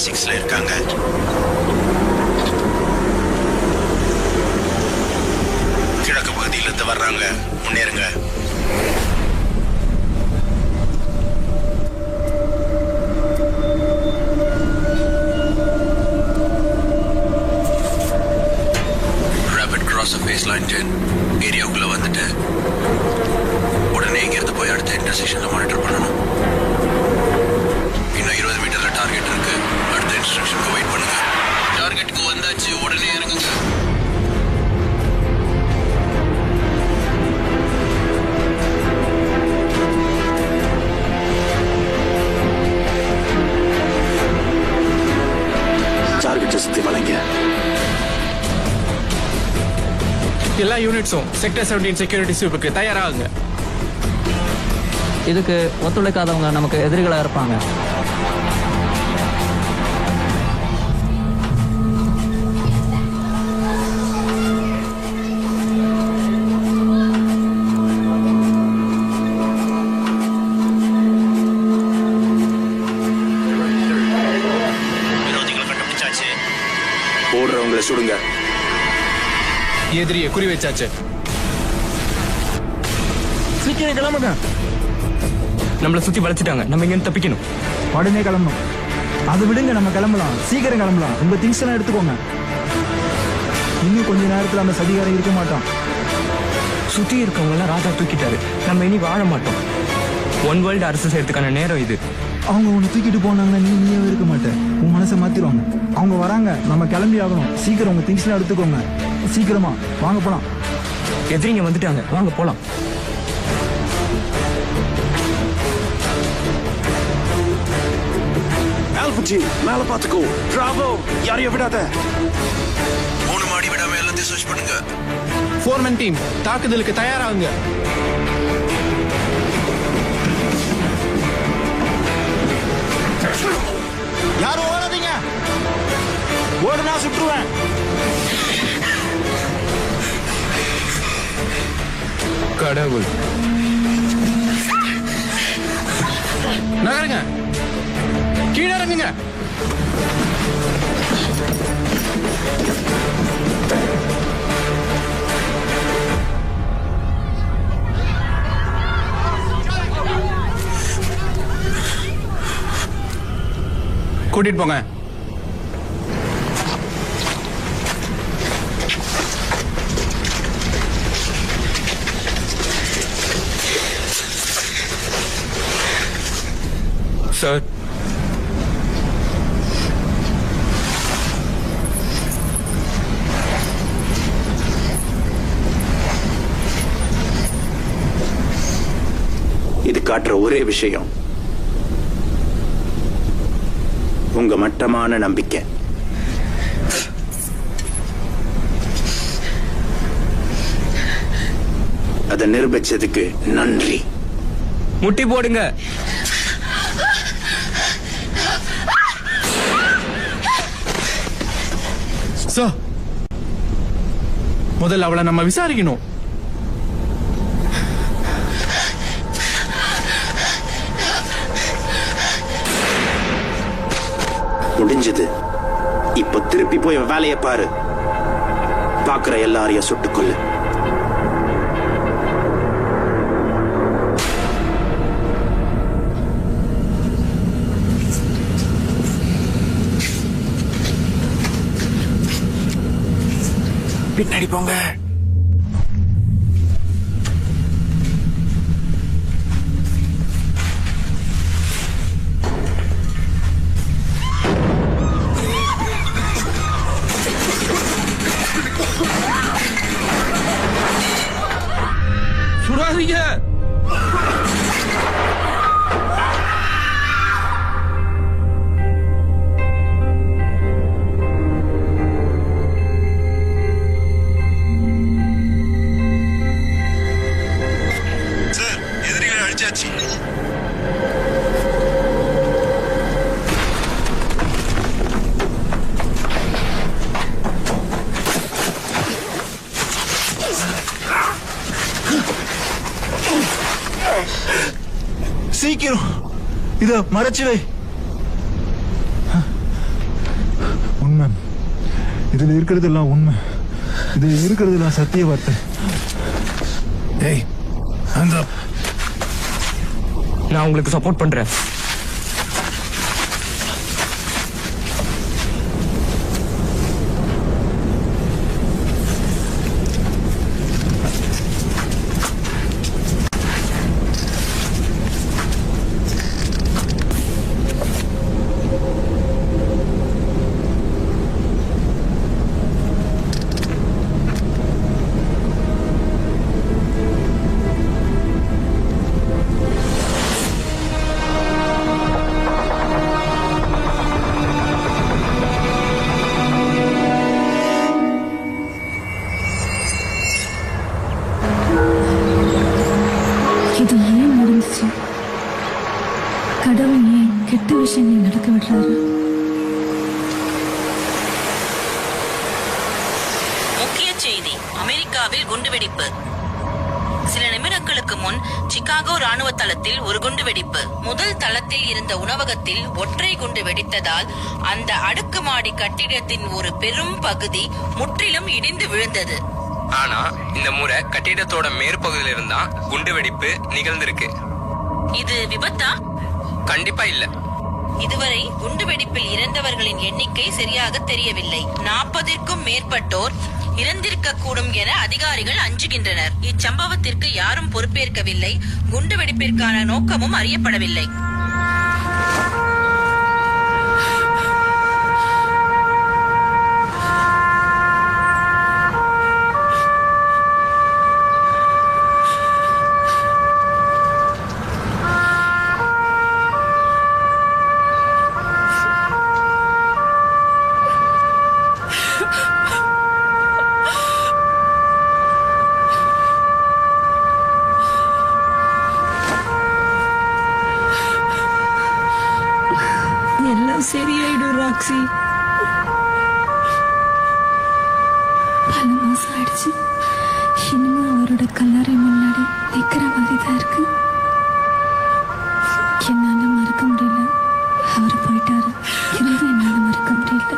Sector 6ல இருக்காங்க. கிழக்கு பகுதியிலிருந்து வர்றாங்க. முன்னேறுங்க. ரேபிட் கிராஸ் பேஸ் லைன் 10 ஏரியாவுக்குள்ள வந்துட்டு உடனே இங்கிருந்து போய் அடுத்த இன்டர்செக்ஷன்ல மானிட்டர் பண்ணணும். இன்னும் 20 மீட்டர்ல டார்கெட் இருக்கு. அடுத்த இன்ஸ்ட்ரக்ஷனுக்கு வெயிட் பண்ணுங்க. டார்கெட்டுக்கு வந்தாச்சு, உடனே இறங்குங்க. டார்கெட்டை சுத்தி வளைங்க. எல்லா யூனிட்ஸும் செக்டர் 17 செக்யூரிட்டி ஸ்வீப்புக்கு தயாராகுங்க. இதுக்கு ஒத்துழைக்காதவங்க நமக்கு எதிரிகளா இருப்பாங்க. விரோதிகளை கண்டுபிடிச்சாச்சு. ஓடுறவங்களை சுடுங்க. எதிரியை குறி வச்சாச்சு. சீக்கிரம் கிளம்புங்க. நம்மளை சுத்தி வளைச்சிட்டாங்க. நம்ம இங்க தப்பிக்கணும். உடனே கிளம்பணும். அதை விடுங்க, நம்ம கிளம்பலாம். சீக்கிரம் கிளம்பலாம். உங்க திங்ஸ் எல்லாம் எடுத்துக்கோங்க. இன்னும் கொஞ்ச நேரத்துல அந்த சதிகாரம் இருக்க மாட்டான். சுத்தி இருக்கவங்க எல்லாம் ராஜா தூக்கிட்டாரு. நம்ம இனி வாழ மாட்டோம். ஒன் வேர்ல்டு அரசு செய்யறதுக்கான நேரம் இது. அவங்க உன்னை தூக்கிட்டு போனாங்க, நீயே இருக்க மாட்டேன். உன் மனசை மாத்திருவாங்க. அவங்க வராங்க, நம்ம கிளம்பி ஆகணும். சீக்கிரம் உங்க திங்ஸ் எல்லாம் எடுத்துக்கோங்க. சீக்கிரமா வாங்க போலாம். எதிரிங்க வந்துட்டாங்க, வாங்க போலாம். ஆல்புச்சி மேல பாத்துக்கோ. டிராவோ யாரையும் விடாத. 3 மாடி விடாம எல்லாத்தையும் சர்ச் பண்ணுங்க. ஃபோர்மேன் டீம் தாக்குதலுக்கு தயாராகுங்க. யாரும் ஓடாதீங்க. ஓடுனா சுற்றுவேன். கடவுள். நகருங்க, கீழே இறங்குங்க. கூட்டிட்டு போங்க. சார், இது காட்டுற ஒரே விஷயம் உங்க மட்டமான நம்பிக்கை. அதை நிரூபிச்சதுக்கு நன்றி. முட்டி போடுங்க. சார், முதல்ல அவளை நம்ம விசாரிக்கணும். முடிஞ்சது. இப்ப திருப்பி போய் வேலையை பாரு. பாக்குற எல்லாரையும் சுட்டுக்கொள்ளு. பின்னாடி போங்க. சுடாதீங்க. சார், எதிரிகளை அழிச்சாச்சு. சீக்கிரம் இத மறைச்சு வை. உண்மை. இதுல இருக்கிறதெல்லாம் உண்மை. இதுல இருக்கிறதெல்லாம் சத்திய வார்த்தை. ஏய், hands up. நான் உங்களுக்கு சப்போர்ட் பண்றேன். இது ஏன் நடந்துச்சு? கடவுள் ஏன் கெட்ட விஷயங்களை நடக்க விடுறாரு? முக்கிய செய்தி: அமெரிக்காவில் குண்டுவெடிப்பு. சில நிமிடங்களுக்கு முன் சிகாகோ ராணுவ தளத்தில் ஒரு குண்டுவெடிப்பு. முதல் தளத்தில் இருந்த உணவகத்தில் ஒற்றை குண்டு வெடித்ததால் அந்த அடுக்குமாடி கட்டிடத்தின் ஒரு பெரும் பகுதி முற்றிலும் இடிந்து விழுந்தது. ஆனா இந்த முறை கட்டிடத்தோட மேற்பகுதியில இருந்தா குண்டு வெடிப்பு நிகழ்ந்திருக்கு. இது விபத்தா? கண்டிப்பா இல்ல. இதுவரை குண்டுவெடிப்பில் இறந்தவர்களின் எண்ணிக்கை சரியாக தெரியவில்லை. 40ற்கும் மேற்பட்டோர் இறந்திருக்க கூடும் என அதிகாரிகள் அஞ்சுகின்றனர். இச்சம்பவத்திற்கு யாரும் பொறுப்பேற்கவில்லை. குண்டுவெடிப்பிற்கான நோக்கமும் அறியப்படவில்லை. எல்லாம் சரியாயிடும் ராக்ஸி. பல மாசம் ஆயிடுச்சு. இன்னும் அவரோட கல்லறை முன்னாடி நிக்கிற மாதிரி தான் இருக்கு. என்னால மறக்க முடியல. அவர் போயிட்டாரு. இருந்தும் என்னால மறக்க முடியல.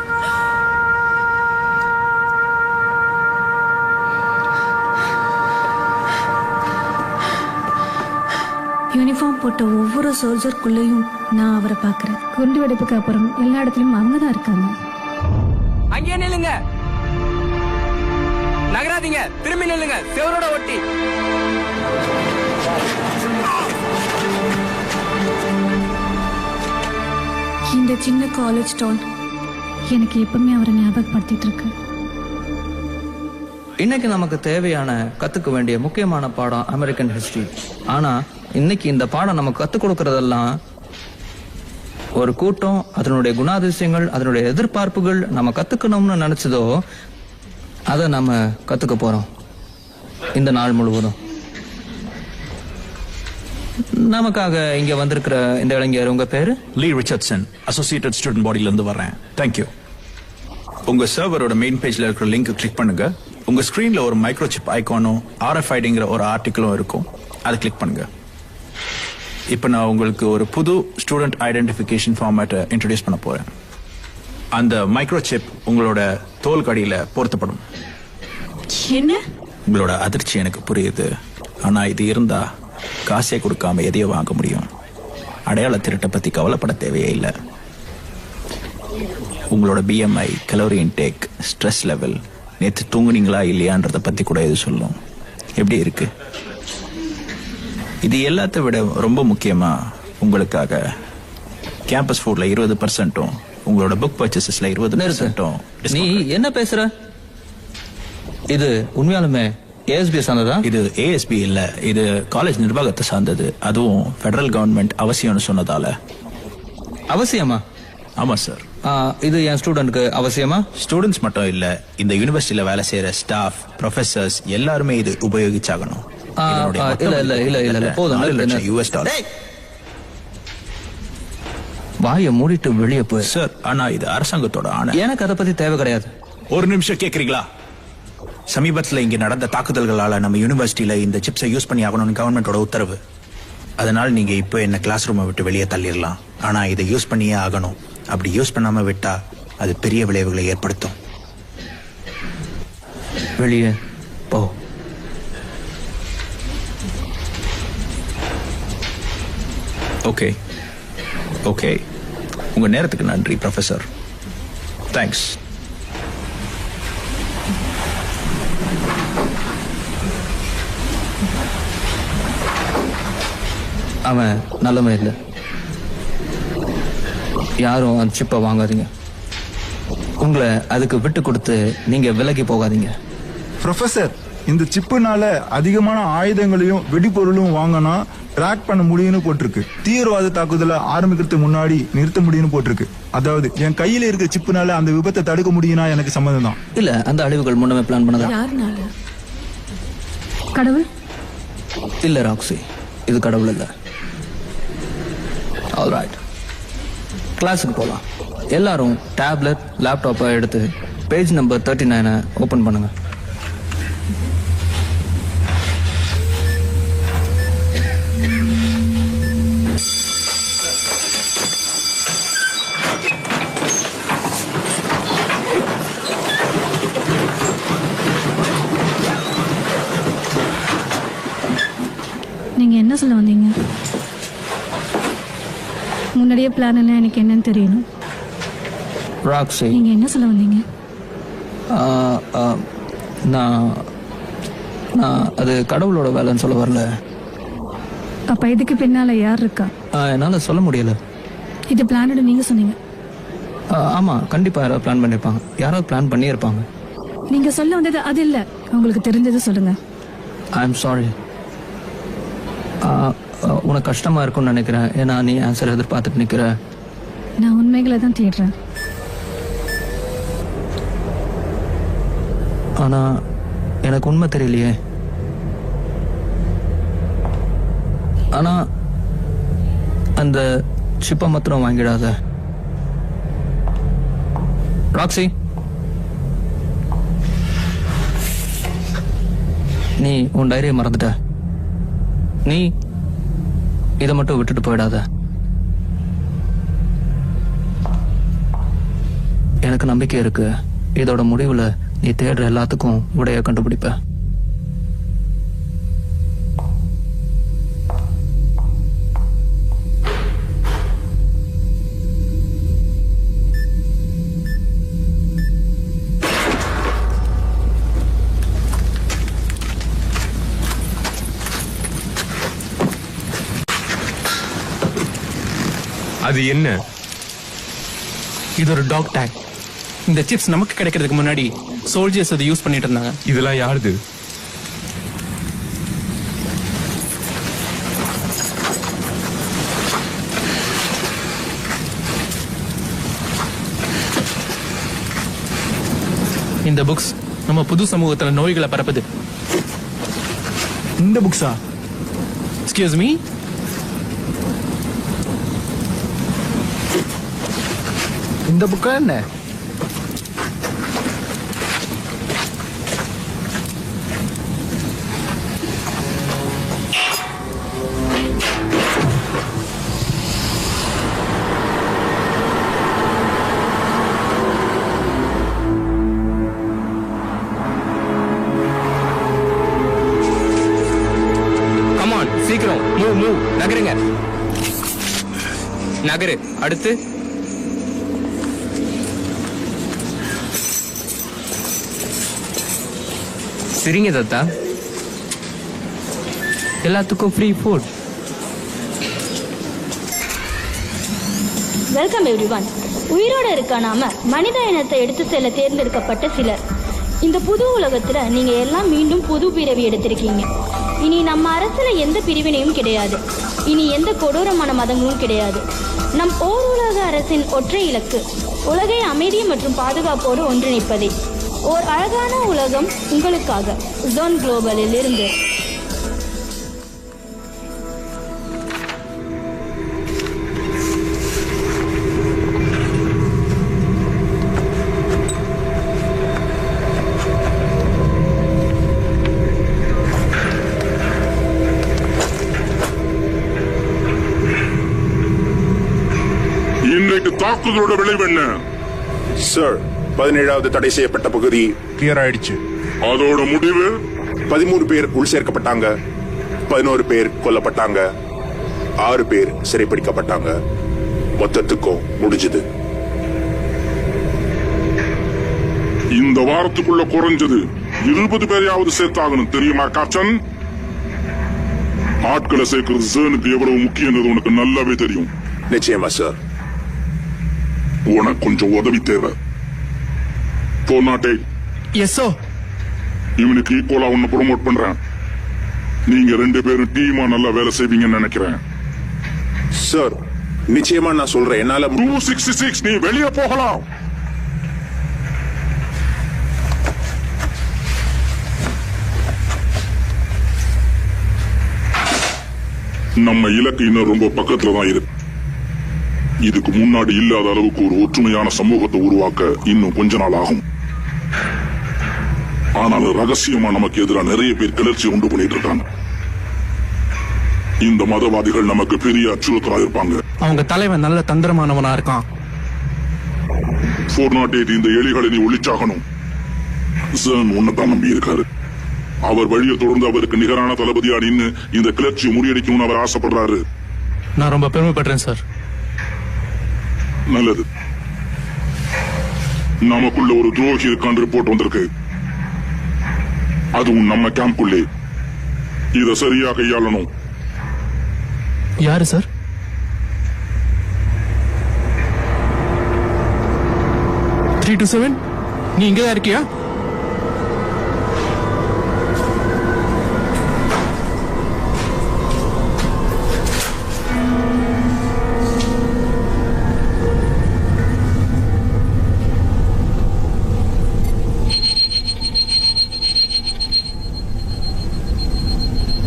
யூனிஃபார்ம் போட்ட ஒவ்வொரு சோல்ஜருக்குள்ளேயும் நான் அவரை பார்க்கிறேன். குண்டு வெடிப்புக்கு அப்புறம் எல்லா இடத்துலயும் அவங்க தான் இருக்காங்க. அங்கே நில்லுங்க, நகராதீங்க, திரும்பி நில்லுங்க, செவரோட ஒட்டி. இந்த சின்ன காலேஜ் டவுன் எனக்கு எப்பவுமே அவரை ஞாபகப்படுத்திட்டு இருக்கு. இன்னைக்கு நமக்கு தேவையான கத்துக்க வேண்டிய முக்கியமான பாடம் அமெரிக்கன் ஹிஸ்டரி. ஆனா இன்னைக்கு இந்த பாடம் நமக்கு கத்துக் கொடுக்கறதெல்லாம் ஒரு கூட்டம் அதனுடைய குணாதிசயங்கள், அதனுடைய எதிர்பார்ப்புகள் நம்ம கத்துக்கணும்னு நினைச்சதோ அதை நம்ம கத்துக்க போறோம் இந்த நாள் முழுவதும். நமக்காக இங்க வந்திருக்கிற இந்த இளைஞர், உங்க பேரு? லீ ரிச்சர்ட்சன், அசோசியேட்டட் ஸ்டூடெண்ட் பாடியில இருந்து வர்றேன். தேங்க்யூ. உங்க சர்வரோட மெயின் பேஜ்ல இருக்கிற லிங்க் கிளிக் பண்ணுங்க. உங்க ஸ்கிரீன்ல ஒரு மைக்ரோசிப் ஐகானும் RFIDங்கிற ஒரு ஆர்டிகிளும் இருக்கும். அதை கிளிக் பண்ணுங்க. இப்போ நான் உங்களுக்கு ஒரு புது ஸ்டூடெண்ட் ஐடென்டிஃபிகேஷன் ஃபார்மேட்டை இன்ட்ரடியூஸ் பண்ண போறேன். அந்த மைக்ரோசிப் உங்களோட தோல் கடியில பொருத்தப்படும். என்ன? உங்களோட அதிர்ச்சி எனக்கு புரியுது. ஆனா இது இருந்தா காசே கொடுக்காம எதையோ வாங்க முடியும். அடையாள திருட்டை பத்தி கவலைப்பட தேவையே இல்லை. உங்களோட BMI, calorie intake, stress level, நேற்று தூங்குனீங்களா இல்லையான்றத பத்தி கூட இது சொல்லும். எப்படி இருக்கு? இது எல்லாத்தை விட ரொம்ப முக்கியமா உங்களுக்காக கேம்பஸ் ஃபுட்ல 20%, உங்களோட புக் பர்ச்சேசஸ்ல 20%. நீ என்ன பேசுற? இது உண்மையாலுமே ASB சார்ந்ததா? இது ASB இல்ல, இது காலேஜ் நிர்வாகத்தை சார்ந்தது. அதுவும் ஃபெடரல் கவர்மெண்ட் அவசியம்னு சொன்னதால. அவசியமா? ஆமா சார். இது என் ஸ்டூடெண்ட்க்கு அவசியமா? ஸ்டூடெண்ட்ஸ் மட்டும் இல்ல, இந்த யூனிவர்சிட்டியில வேலை செய்யற ஸ்டாஃப், ப்ரொஃபசர்ஸ் எல்லாருமே இது உபயோகிச்சாகணும். இல்ல போதும். $4,00,000. வாயை மூடிட்டு வெளியே போய். சார், ஆனா இது அரசாங்கத்தோட ஆணை. எனக்கு அதை பத்தி தேவை கிடையாது. ஒரு நிமிஷம் கேக்குறீங்களா? சமீபத்துல இங்க நடந்த தாக்குதல்களால நம்ம யூனிவர்சிட்டியில இந்த சிப்ஸை யூஸ் பண்ணி ஆகணும்னு கவர்மெண்டோட உத்தரவு. அதனால நீங்க இப்போ என்ன கிளாஸ் ரூமை விட்டு வெளியே தள்ளிடலாம். ஆனா இதை யூஸ் பண்ணியே ஆகணும். அப்படி யூஸ் பண்ணாம விட்டா அது பெரிய விளைவுகளை ஏற்படுத்தும். வெளியே போ. ஓகே ஓகே, உங்க நேரத்துக்கு நன்றி ப்ரொஃபசர். தேங்க்ஸ். அவன் நல்லவன் இல்லை. யாரும் அந்த சிப்பை வாங்காதீங்க. உங்களை அதுக்கு விட்டு கொடுத்து நீங்க விலகி போகாதீங்க. ப்ரொஃபசர், இந்த சிப்புனால அதிகமான ஆயுதங்களையும் வெடிபொருளும் வாங்கினா ட்ராக் பண்ண முடியும்னு போட்டிருக்கு. தீவிரவாத தாக்குதலை ஆரம்பிக்கிறதுக்கு முன்னாடி நிறுத்த முடியும்னு போட்டிருக்கு. அதாவது என் கையில இருக்க சிப்புனால அந்த விபத்தை தடுக்க முடியும்னா எனக்கு சம்மதம் தான். இல்ல, அந்த அழிவுகள் முன்னமே பிளான் பண்ணதா? யாருனால? கடவுள்? இல்ல ராக்ஸி, இது கடவுள் இல்ல. ஆல்ரைட், கிளாஸுக்கு போலாம். எல்லாரும் டேப்லெட் லேப்டாப்பை எடுத்து பேஜ் நம்பர் 39 ஓபன் பண்ணுங்க. நீங்க என்ன சொல்ல வந்தீங்க? முன்னாடியே பிளான் எல்லாம் எனக்கு என்னன்னு தெரியணும். ராக்ஸி, நீங்க என்ன சொல்ல வந்தீங்க? நான் அது கடவுளோட வேலைன்னு சொல்ல வரல. அப்ப இதுக்கு பின்னால யார் இருக்கா? என்னால சொல்ல முடியல. இது பிளானோட நீங்க சொன்னீங்க. ஆமா, கண்டிப்பா யாராவது பிளான் பண்ணிருப்பாங்க. யாராவது பிளான் பண்ணியிருப்பாங்க. நீங்க சொல்ல வந்தது அது இல்ல. உங்களுக்கு தெரிஞ்சது சொல்லுங்க. I am sorry. உனக்கு கஷ்டமா இருக்கும்னு நினைக்கிறேன். ஏன்னா நீ ஆன்சர் எதிர்பார்த்துட்டு நிக்கிற. நான் உண்மைகளை தான் தேடுறேன். ஆனா எனக்கு உண்மை தெரியலையே. ஆனா அந்த சிப்பை மாத்திரம் வாங்கிடாத ராக்ஸி. நீ உன் டைரியை மறந்துட்ட. நீ இதை மட்டும் விட்டுட்டு போயிடாத. எனக்கு நம்பிக்கை இருக்கு, இதோட முடிவுல நீ தேடுற எல்லாத்துக்கும் விடைய கண்டுபிடிப்ப. அது என்ன? இது ஒரு டாக் டேக். இந்த சிப்ஸ் நமக்கு கிடைக்கிறதுக்கு முன்னாடி சோல்ஜர்ஸ் அதை யூஸ் பண்ணிட்டு இருந்தாங்க. இதெல்லாம் யாருது? இந்த புக்ஸ் நம்ம புது சமூகத்துல நோய்களை பரப்புது. இந்த புக்ஸா? எக்ஸ்கியூஸ் மீ, இந்த புக்கா என்ன? கமான், சீக்கிரம் மூவ் நகருங்க. நகரு. அடுத்து சரிங்க தாத்தா. எல்லாத்துக்கும் ஃப்ரீ ஃபுட். Welcome everyone. உயிரோட இருக்க நாம மனித இனத்தை எடுத்து செல்ல தேர்ந்தெடுக்கப்பட்ட சிலர். இந்த புது உலகத்துல நீங்க எல்லாம் மீண்டும் புது பிறவி எடுத்திருக்கீங்க. இனி நம்ம அரசுல எந்த பிரிவினையும் கிடையாது. இனி எந்த கொடூரமான மதங்களும் கிடையாது. நம் ஓர் உலக அரசின் ஒற்றை இலக்கு உலகை அமைதி மற்றும் பாதுகாப்போடு ஒன்றிணைப்பதே. ஓர் அழகான உலகம் உங்களுக்காக. ஜோன் குளோபலில் இருந்து. இன்றைக்கு தாக்குதலோட விளைவு என்ன? சார், 17வது தடை செய்யப்பட்ட பகுதி கிளியர் ஆயிடுச்சு. அதோட முடிவு 13 பேர் உள் சேர்க்கப்பட்டாங்க, 11 பேர் கொல்லப்பட்டாங்க, 6 பேர் சிறைப்பிடிக்கப்பட்டாங்க. மொத்தத்துக்கும் முடிஞ்சது. இந்த வாரத்துக்குள்ள குறைஞ்சது 20 பேரையாவது சேர்த்தாகணும், தெரியுமா கேப்டன்? ஆட்களை சேர்க்கிறது சேனுக்கு எவ்வளவு முக்கியம் உனக்கு நல்லாவே தெரியும். நிச்சயமா சார். உனக்கு கொஞ்சம் உதவி தேவை. 408. Yes sir. இவனுக்கு ஈக்குவலா உன்னை ப்ரொமோட் பண்றேன். நீங்க 2 பேரும் டீமா நல்லா வேலை செய்வீங்கன்னு நினைக்கிறேன். சார், நிச்சயமா நான் சொல்றேன். என்னால 266 நீ வெளியே போகலாம். நம்ம இலக்கு இன்னும் ரொம்ப பக்கத்துல தான் இருக்கு. இதுக்கு முன்னாடி இல்லாத அளவுக்கு ஒரு ஒற்றுமையான சமூகத்தை உருவாக்க இன்னும் கொஞ்ச நாள் ஆகும். ஆனாலும் ரகசியமா நமக்கு எதிராக நிறைய பேர் கிளர்ச்சி உண்டு பண்ணிட்டு இருக்காங்க. இந்த மதவாதிகள் நமக்கு பெரிய அச்சுறுத்தலா இருப்பாங்க. அவங்க தலைவன் நல்ல தந்திரமானவனா இருக்கான். 408 இந்த எலிகளை நீ ஒளிச்சாகணும். ஜேர்ன் உன்னைத்தான் நம்பி இருக்காரு. அவர் வழியை தொடர்ந்து அவருக்கு நிகரான தளபதியா நின்னு இந்த கிளர்ச்சியை முறியடிக்கணும்னு அவர் ஆசைப்படுறாரு. நான் ரொம்ப பெருமைப்படுறேன் சார். நல்லது. நமக்குள்ள ஒரு துரோகி இருக்கான் ரிப்போர்ட் வந்திருக்கு. அதுவும் நம்ம கேம்புள்ளே. இத சரியா கையாளணும். யாரு சார்? த்ரீ 2 7 நீ இங்கதான் இருக்கியா?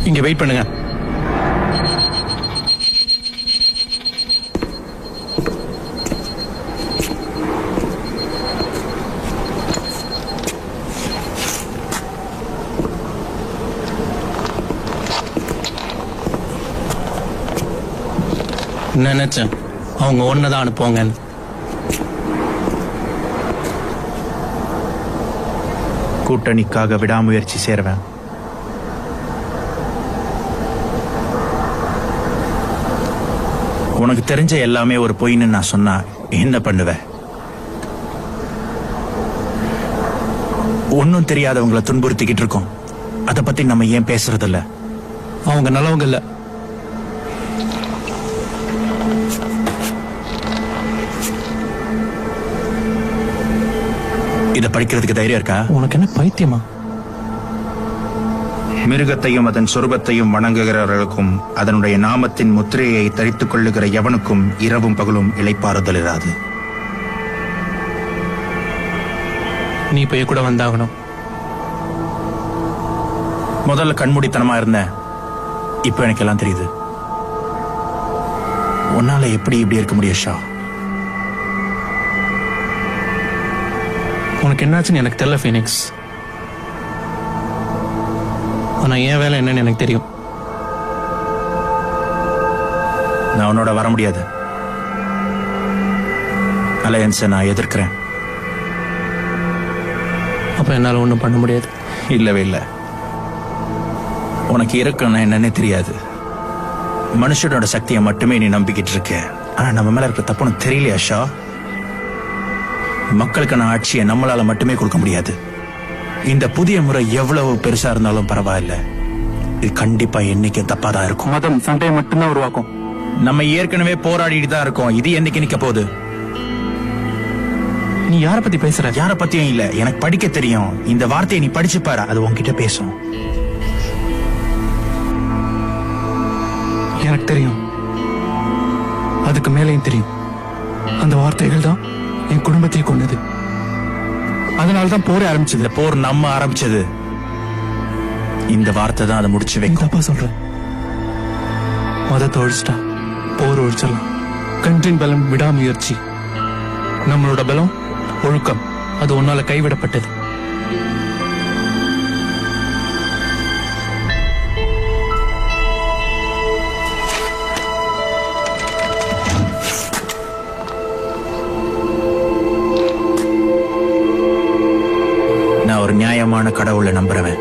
இங்க வெயிட் பண்ணுங்க. நினைச்சேன் அவங்க ஒன்னதான் அனுப்புவாங்க. கூட்டணிக்காக விடாமுயற்சி சேருவேன். உனக்கு தெரிஞ்ச எல்லாமே ஒரு பொய்ன்னு நான் சொன்னா என்ன பண்ணுவேன்? ஒன்னும் தெரியாதவங்களை துன்புறுத்திக்கிட்டு இருக்கோம். அதை பத்தி நம்ம ஏன் பேசுறது இல்ல? அவங்க நல்லவங்க இல்ல. இத படிக்கிறதுக்கு தைரியம் இருக்கா? உனக்கு என்ன பைத்தியமா? மிருகத்தையும் அதன் சொரூபத்தையும் வணங்குகிறவர்களுக்கும் அதனுடைய நாமத்தின் முத்திரையை தரித்துக் கொள்ளுகிற எவனுக்கும் இரவும் பகலும் இளைப்பாறுதல் இராது. நீ இப்ப கூட வந்தாகணும். முதல்ல கண்மூடித்தனமா இருந்தேன். இப்ப எனக்கு எல்லாம் தெரியுது. உன்னால எப்படி இப்படி இருக்க முடியும் ஷா? உனக்கு என்னாச்சுன்னு எனக்கு தெரியல ஃபீனிக்ஸ். ஆனா என் வேலை என்னன்னு எனக்கு தெரியும். நான் உன்னோட வர முடியாது. அலையன்ஸை நான் எதிர்க்கிறேன். அப்ப என்னால ஒண்ணும் பண்ண முடியாது. இல்லவே இல்லை. உனக்கு இருக்குன்னு என்னன்னே தெரியாது. மனுஷனோட சக்தியை மட்டுமே நீ நம்பிக்கிட்டு இருக்க. ஆனா நம்ம மேல இருக்க தப்புன்னு தெரியலையா ஷா? மக்களுக்கான ஆட்சியை நம்மளால மட்டுமே கொடுக்க முடியாது. இந்த புதிய முறை எவ்வளவு பெருசா இருந்தாலும் பரவாயில்ல, இது கண்டிப்பா என்னைக்கும் தப்பாதான் இருக்கும். மதம் சண்டையை மட்டும்தான் உருவாக்கும். நம்ம ஏற்கனவே போராடிட்டு தான் இருக்கோம். இது என்னைக்கு நிக்க போகுது? நீ யார பத்தி பேசுற? யார பத்தியும் இல்ல, எனக்கு படிக்க தெரியும். இந்த வார்த்தையை நீ படிச்சு பாரு, அது உன்கிட்ட பேசும். எனக்கு தெரியும், அதுக்கு மேலேயும் தெரியும். அந்த வார்த்தைகள் தான் என் குடும்பத்தை கொண்டது. அதனாலதான் போரே ஆரம்பிச்சது. போர் நம்ம ஆரம்பிச்சது. இந்த வார்த்தை தான் அதை முடிச்சு வைக்கும். தப்பா சொல்றேன். மதத்தை ஒழிச்சிட்டா போர் ஒழிச்சிடலாம். கன்றின் பலம் விடாமுயற்சி. நம்மளோட பலம் ஒழுக்கம். அது உன்னால கைவிடப்பட்டது. உண்மையான கடவுளை நம்புறவன்.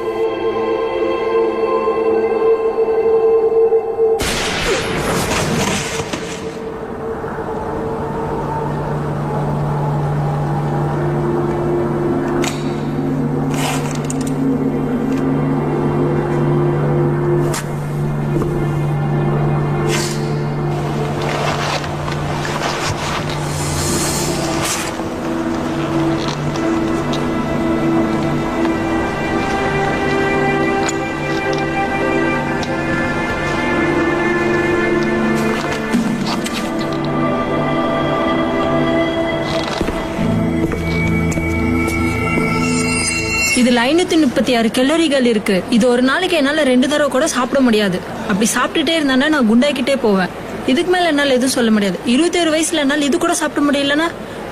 இதுல 536 கலோரிகள் இருக்கு. இது ஒரு நாளைக்கு என்னால 2 தடவை கூட சாப்பிட முடியாது. அப்படி சாப்பிட்டுட்டே இருந்தா நான் குண்டாக்கிட்டே போவேன். இதுக்கு மேல என்னால எதுவும் சொல்ல முடியாது. 21 வயசுல என்னால இது கூட சாப்பிட முடியலன்னா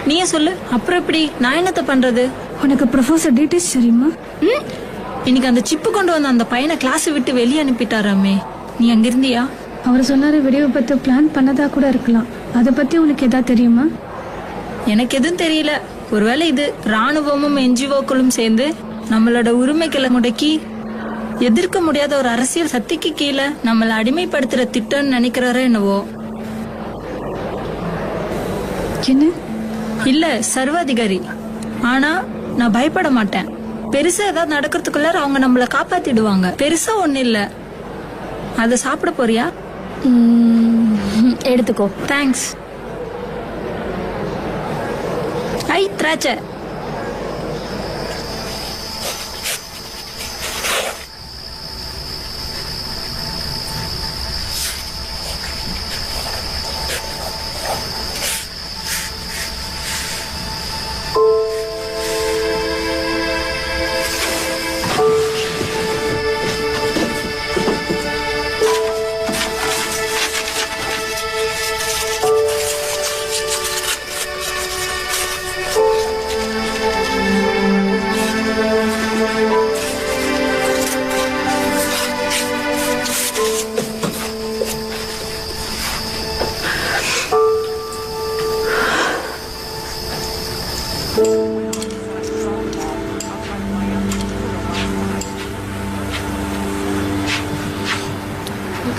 நீயே சொல்லு. அப்புறம் எப்படி நான் என்னத்த பண்றது? உனக்கு ப்ரொஃபசர் டீடைல்ஸ் தெரியுமா? இன்னைக்கு அந்த சிப்பு கொண்டு வந்த அந்த பையனை கிளாஸ் விட்டு வெளியே அனுப்பிட்டாராமே. நீ அங்க இருந்தியா? அவர் சொன்னாரு வீடியோ பத்தி பிளான் பண்ணதா கூட இருக்கலாம். அத பத்தி உனக்கு ஏதாவது தெரியுமா? எனக்கு எதுவும் தெரியல. ஒருவேளை இது ராணுவமும் என்ஜிஓக்களும் சேர்ந்து நம்மளோட உரிமைகளை முடக்கி எதிர்க்க முடியாத ஒரு அரசியல் சக்திக்கு கீழே நம்மளை அடிமைப்படுத்துற திட்டம்னு நினைக்கிறாரோ என்னவோ. என்ன? இல்ல, சர்வாதிகாரி. ஆனா நான் பயப்பட மாட்டேன். பெருசா ஏதாவது நடக்கிறதுக்குள்ள அவங்க நம்மள காப்பாத்திடுவாங்க. பெருசா ஒண்ணு இல்ல. அத சாப்பிட போறியா? எடுத்துக்கோ. தேங்க்ஸ். ஐ திராட்சை.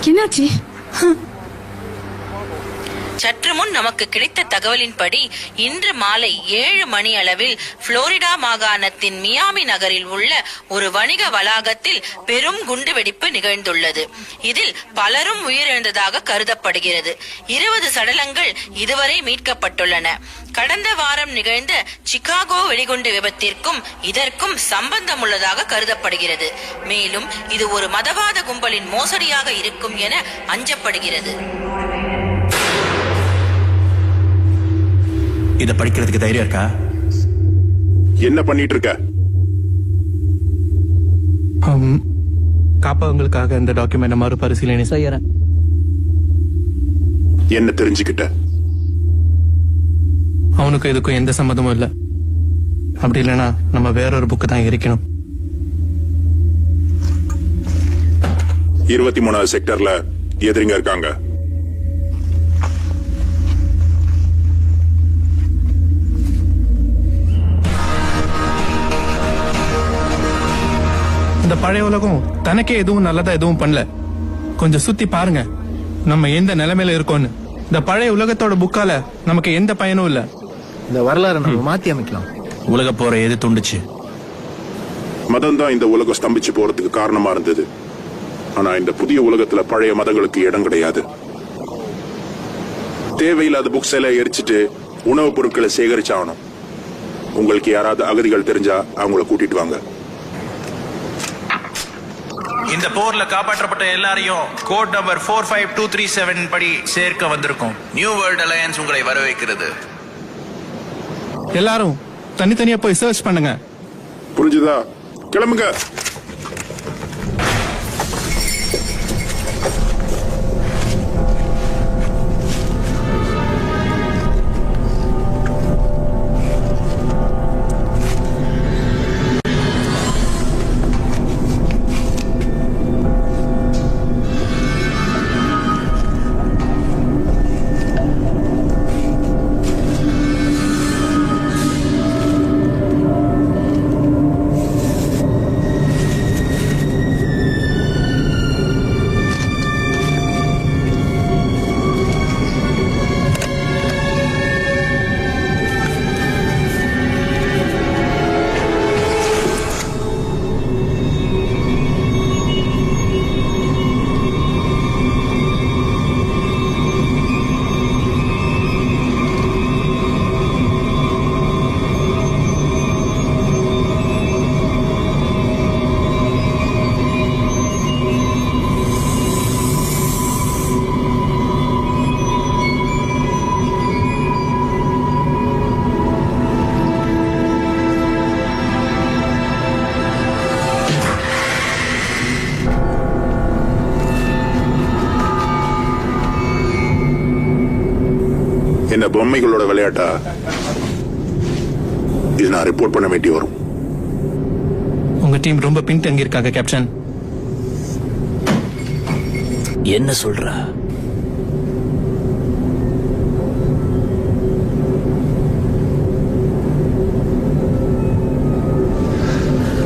என்னாச்சு? சற்று முன் நமக்கு கிடைத்த தகவலின்படி இன்று மாலை 7 மணி அளவில் புளோரிடா மாகாணத்தின் மியாமி நகரில் உள்ள ஒரு வணிக வளாகத்தில் பெரும் குண்டுவெடிப்பு நிகழ்ந்துள்ளது. இதில் பலரும் உயிரிழந்ததாக கருதப்படுகிறது. 20 சடலங்கள் இதுவரை மீட்கப்பட்டுள்ளன. கடந்த வாரம் நிகழ்ந்த சிகாகோ வெடிகுண்டு விபத்திற்கும் இதற்கும் சம்பந்தம் உள்ளதாக கருதப்படுகிறது. மேலும் இது ஒரு மதவாத கும்பலின் மோசடியாக இருக்கும் என அஞ்சப்படுகிறது. இத படிக்கிறதுக்கு தைரியம் இருக்கா? என்ன பண்ணிட்டு இருக்க? காப்பவங்களுக்காக இந்த டாக்குமெண்ட் மறுபரிசீலனை செய்யறேன். என்ன தெரிஞ்சுக்கிட்ட? அவனுக்கும் இதுக்கும் எந்த சம்மதமும் இல்ல. அப்படி இல்லைன்னா நம்ம வேறொரு புக்கு தான் எரிக்கணும். 23வது செக்டர்ல எதிரிங்க இருக்காங்க. இந்த பழைய உலகம் தனக்கே எதுவும் நல்லதா எதுவும் பண்ணல. கொஞ்சம் சுத்தி பாருங்க நம்ம எந்த நிலைமையில இருக்கோம்னு. இந்த பழைய உலகத்தோட புக்கால நமக்கு எந்த பயனும் இல்ல. இந்த வரலாறு நம்ம மாத்தி அமைக்கலாம். உலக போற எது துண்டுச்சு? மதம் தான் இந்த உலகம் ஸ்தம்பிச்சு போறதுக்கு காரணமா இருந்தது. ஆனா இந்த புதிய உலகத்துல பழைய மதங்களுக்கு இடம் கிடையாது. தேவையில்லாத புக்ஸ் எல்லாம் எரிச்சிட்டு உணவுப் பொருட்களை சேகரிச்சாகணும். உங்களுக்கு யாராவது அகதிகள் தெரிஞ்சா அவங்கள கூட்டிட்டு வாங்க. இந்த போர்ல காப்பாற்றப்பட்ட எல்லாரையும் கோட் நம்பர் 45237 படி சேர்க்க வந்திருக்கும். நியூ வேர்ல்ட் அலையன்ஸ் உங்களை வரவேற்கிறது. எல்லாரும் தனித்தனியா போய் சர்ச் பண்ணுங்க. புரிஞ்சுதா? கிளம்புங்க. பொம்மைகளோட விளையாட்டா? இது நான் ரிப்போர்ட் பண்ண வேண்டி வரும். உங்க டீம் ரொம்ப பின்தங்கி இருக்காங்க கேப்டன். என்ன சொல்ற?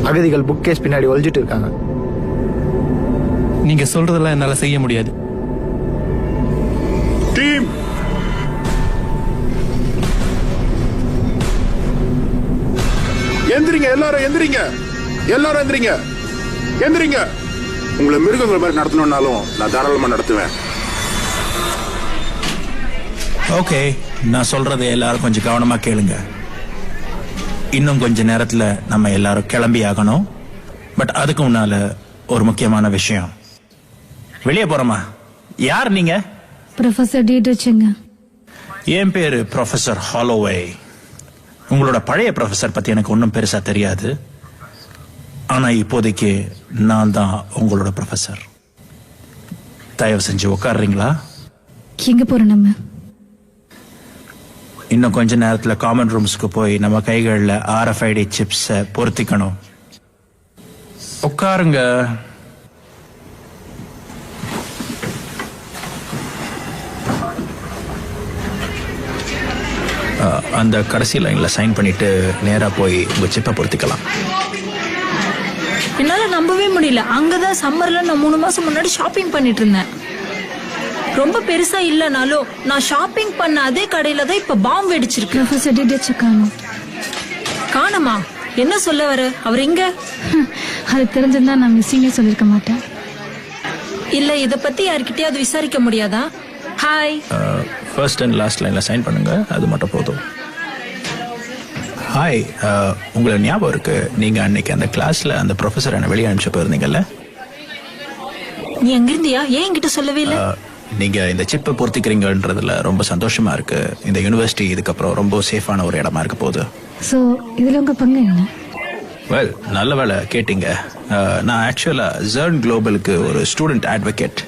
அகதிகள் புக் கேஸ் பின்னாடி ஒளிஞ்சிட்டு இருக்காங்க. நீங்க சொல்றதெல்லாம் என்னால செய்ய முடியாது. டீம் எந்திரிங்க, எல்லாரும் எந்திரிங்க, எல்லாரும் எந்திரிங்க, எந்திரிங்க. உங்களை மிருகங்கள் மாதிரி நடத்தணும்னாலும் நான் தாராளமா நடத்துவேன். ஓகே, நான் சொல்றதை எல்லாரும் கொஞ்சம் கவனமா கேளுங்க. இன்னும் கொஞ்ச நேரத்துல நம்ம எல்லாரும் கிளம்பி ஆகணும். பட் அதுக்கு முன்னால ஒரு முக்கியமான விஷயம். வெளியே போறோமா? யார் நீங்க? ப்ரொஃபசர் டீட்ரிச்சுங்க. என் பேரு ப்ரொஃபசர் ஹாலோவே. உங்களோட பழைய ப்ரொஃபசர் பத்தி எனக்கு ஒன்றும் பெருசா தெரியாது. ஆனா இப்போதைக்கு நான் தான் உங்களோட ப்ரொஃபசர். தயவு செஞ்சு உட்காடுறீங்களா? எங்க போறோம் நம்ம? இன்னும் கொஞ்ச நேரத்துல காமன் ரூம்ஸ்க்கு போய் நம்ம கைகளில் RFID சிப்ஸை பொருத்திக்கணும். உட்காருங்க. அந்த கடைசி லைன்ல சைன் பண்ணிட்டு நேரா போய் உங்க சிப்பை பொருத்திக்கலாம். என்னால நம்பவே முடியல. அங்கதான் சம்மர்ல நான் 3 மாசம் முன்னாடி ஷாப்பிங் பண்ணிட்டு இருந்தேன். ரொம்ப பெருசா இல்லனாலும் நான் ஷாப்பிங் பண்ண அதே கடையில தான் இப்ப பாம்பு வெடிச்சிருக்கு. ப்ரொஃபசர் டீட்ரிச்ச காணோம். காணமா? என்ன சொல்ல வர? அவர் எங்க? அது தெரிஞ்சிருந்தா நான் மிஸ்ஸிங்கே சொல்லிருக்க மாட்டேன். இல்ல இத பத்தி யார்கிட்டயாவது விசாரிக்க முடியாதா? ஹாய். ஃபர்ஸ்ட் அண்ட் லாஸ்ட் லைன்ல சைன் பண்ணுங்க, அது மட்டும் போதும். ஹாய், உங்களை ஞாபகம் இருக்கு, நீங்க அன்னைக்கு அந்த கிளாஸ்ல அந்த ப்ரொஃபசர் என்ன வெளியே அனுப்பிச்சு போயிருந்தீங்கல்ல? நீ எங்க இருந்தியா? ஏன் என்கிட்ட சொல்லவே இல்லை? நீங்க இந்த சிப்பை பொருத்திக்கிறீங்கன்றதுல ரொம்ப சந்தோஷமா இருக்கு. இந்த யூனிவர்சிட்டி இதுக்கப்புறம் ரொம்ப சேஃபான ஒரு இடமா இருக்க போகுது. சோ இதுல உங்க பங்கு என்ன? வெல், நல்ல வேலை கேட்டீங்க. நான் ஆக்சுவலா ஜர்ன் குளோபலுக்கு ஒரு ஸ்டூடெண்ட் அட்வொகேட்.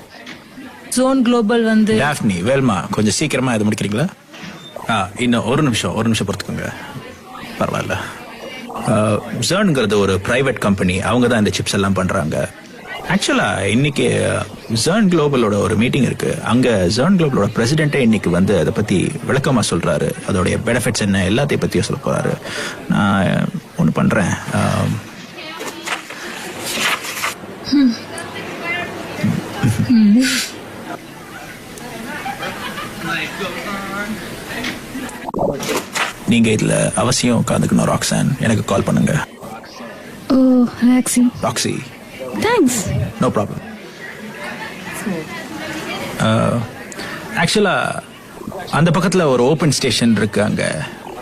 ஜோன் குளோபல் வந்து டாஃப்னி, வேல்மா, கொஞ்சம் சீக்கிரமா இது முடிக்கிறீங்களா? இன்னும் ஒரு நிமிஷம் பொறுத்துக்கோங்க. பரவாயில்ல. ஜர்ன்ங்கிறது ஒரு பிரைவேட் கம்பெனி. அவங்க தான் இந்த சிப்ஸ் எல்லாம் பண்றாங்க. ஆக்சுவலா இன்னைக்கு ஜர்ன் குளோபலோட ஒரு மீட்டிங் இருக்கு. அங்க ஜர்ன் குளோபலோட பிரசிடென்ட்டே இன்னைக்கு வந்து அதை பத்தி விளக்கமா சொல்றாரு. அதோடைய பெனிஃபிட்ஸ் என்ன எல்லாத்தையும் பத்தியும் சொல்ல போறாரு. நான் ஒண்ணு பண்றேன். நீங்க இதுல அவசியம் உட்காந்துக்கணும் ராக்ஸான். எனக்கு கால் பண்ணுங்க. Oh Roxy. Thanks. No problem. ஆக்சுவலா அந்த பக்கத்துல ஒரு ஓபன் ஸ்டேஷன் இருக்கு அங்க.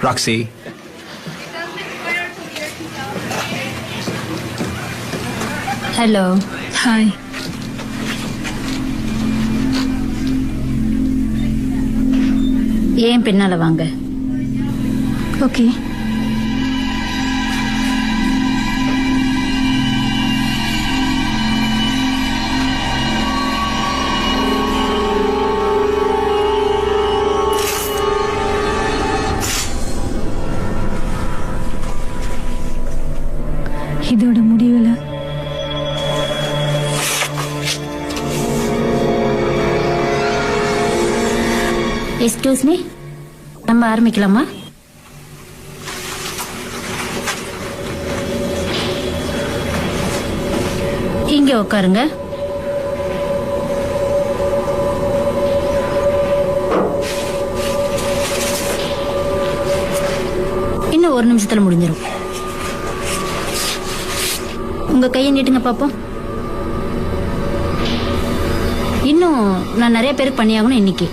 ராக்ஸி. ஹலோ. ஹாய். ஏன் பின்னால வாங்க. ஓகே. இதோட முடிவுல எக்ஸ்கியூஸ் மீ, நம்ம ஆரம்பிக்கலாமா? இங்க உட்காருங்க. இன்னும் 1 நிமிஷத்துல முடிஞ்சிடும். உங்க கையை நீட்டுங்க பாப்போம். இன்னும் நான் நிறைய பேருக்கு பண்ணியாகணும் இன்னைக்கு.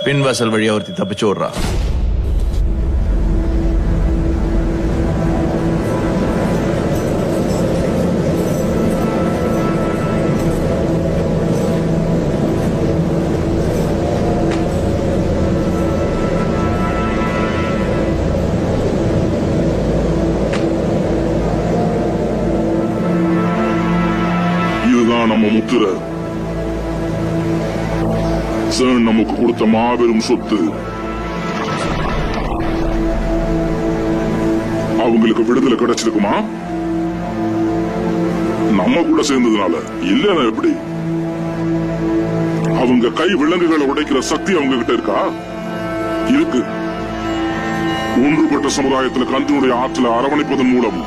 பின்வாசல் வழியா ஒருத்தி தப்பிச்சு ஓடுறா. இதுதான் நம்ம முத்திரை. சர்ன் நமக்கு கொடுத்த மாபெரும் சொத்து. அவங்களுக்கு விடுதலை கிடைச்சிருக்குமா? நம்ம கூட சேர்ந்ததுனால இல்லன்னா எப்படி? அவங்க கை விலங்குகளை உடைக்கிற சக்தி அவங்க கிட்ட இருக்கா? இருக்கு. ஒன்றுபட்ட சமுதாயத்துல கன்றினுடைய ஆற்றலை அரவணைப்பதன் மூலம்.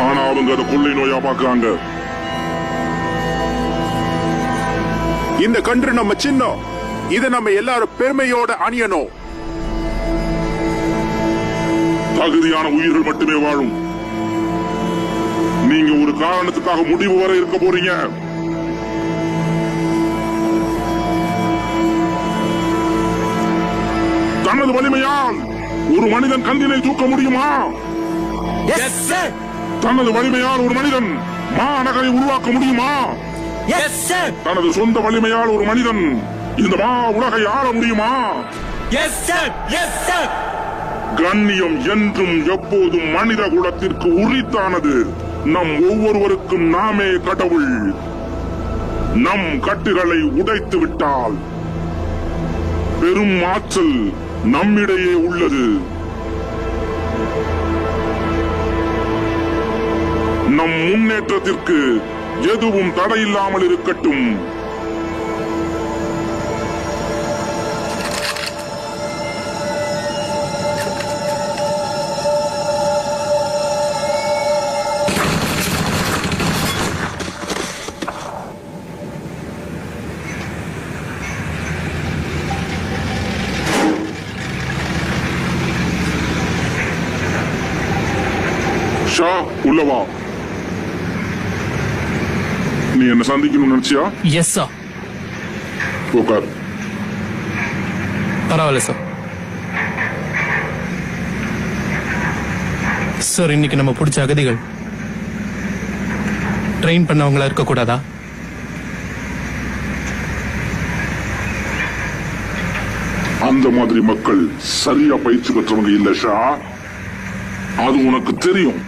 ஆனா அவங்க அதை கொள்ளை நோயா பாக்குறாங்க. இந்த கன்று நம்ம சின்னம். இதை நம்ம எல்லாரும் பெருமையோட அணியணும். தகுதியான உயிர்கள் மட்டுமே வாழும். நீங்க ஒரு காரணத்துக்காக முடிவு வரை இருக்க போறீங்க. தனது வலிமையால் ஒரு மனிதன் கந்தினை தூக்க முடியுமா? தனது வலிமையால் ஒரு மனிதன் மாநகரை உருவாக்க முடியுமா? தனது சொந்த வலிமையால் ஒரு மனிதன் இந்த மா உலகை ஆள முடியுமா? கண்ணியம் என்றும் எப்போதும் மனித குலத்திற்கு உரித்தானது. நம் ஒவ்வொருவருக்கும் நாமே கடவுள். நம் கட்டுகளை உடைத்து விட்டால் பெரும் ஆற்றல் நம்மிடையே உள்ளது. நம் முன்னேற்றத்திற்கு எதுவும் தடையில்லாமல் இருக்கட்டும். ஷா, உள்ளவா. நீ என்ன சந்திக்கணும்னு நினைச்சியா? Yes sir. உட்கார். பரவாயில்ல சார். சார், இன்னைக்கு நம்ம பிடிச்ச அகதிகள் ட்ரெயின் பண்ணவங்களா இருக்க கூடாதா? அந்த மாதிரி மக்கள் சரியா பயிற்சி பெற்றவங்க இல்ல ஷா. அது உனக்கு தெரியும்.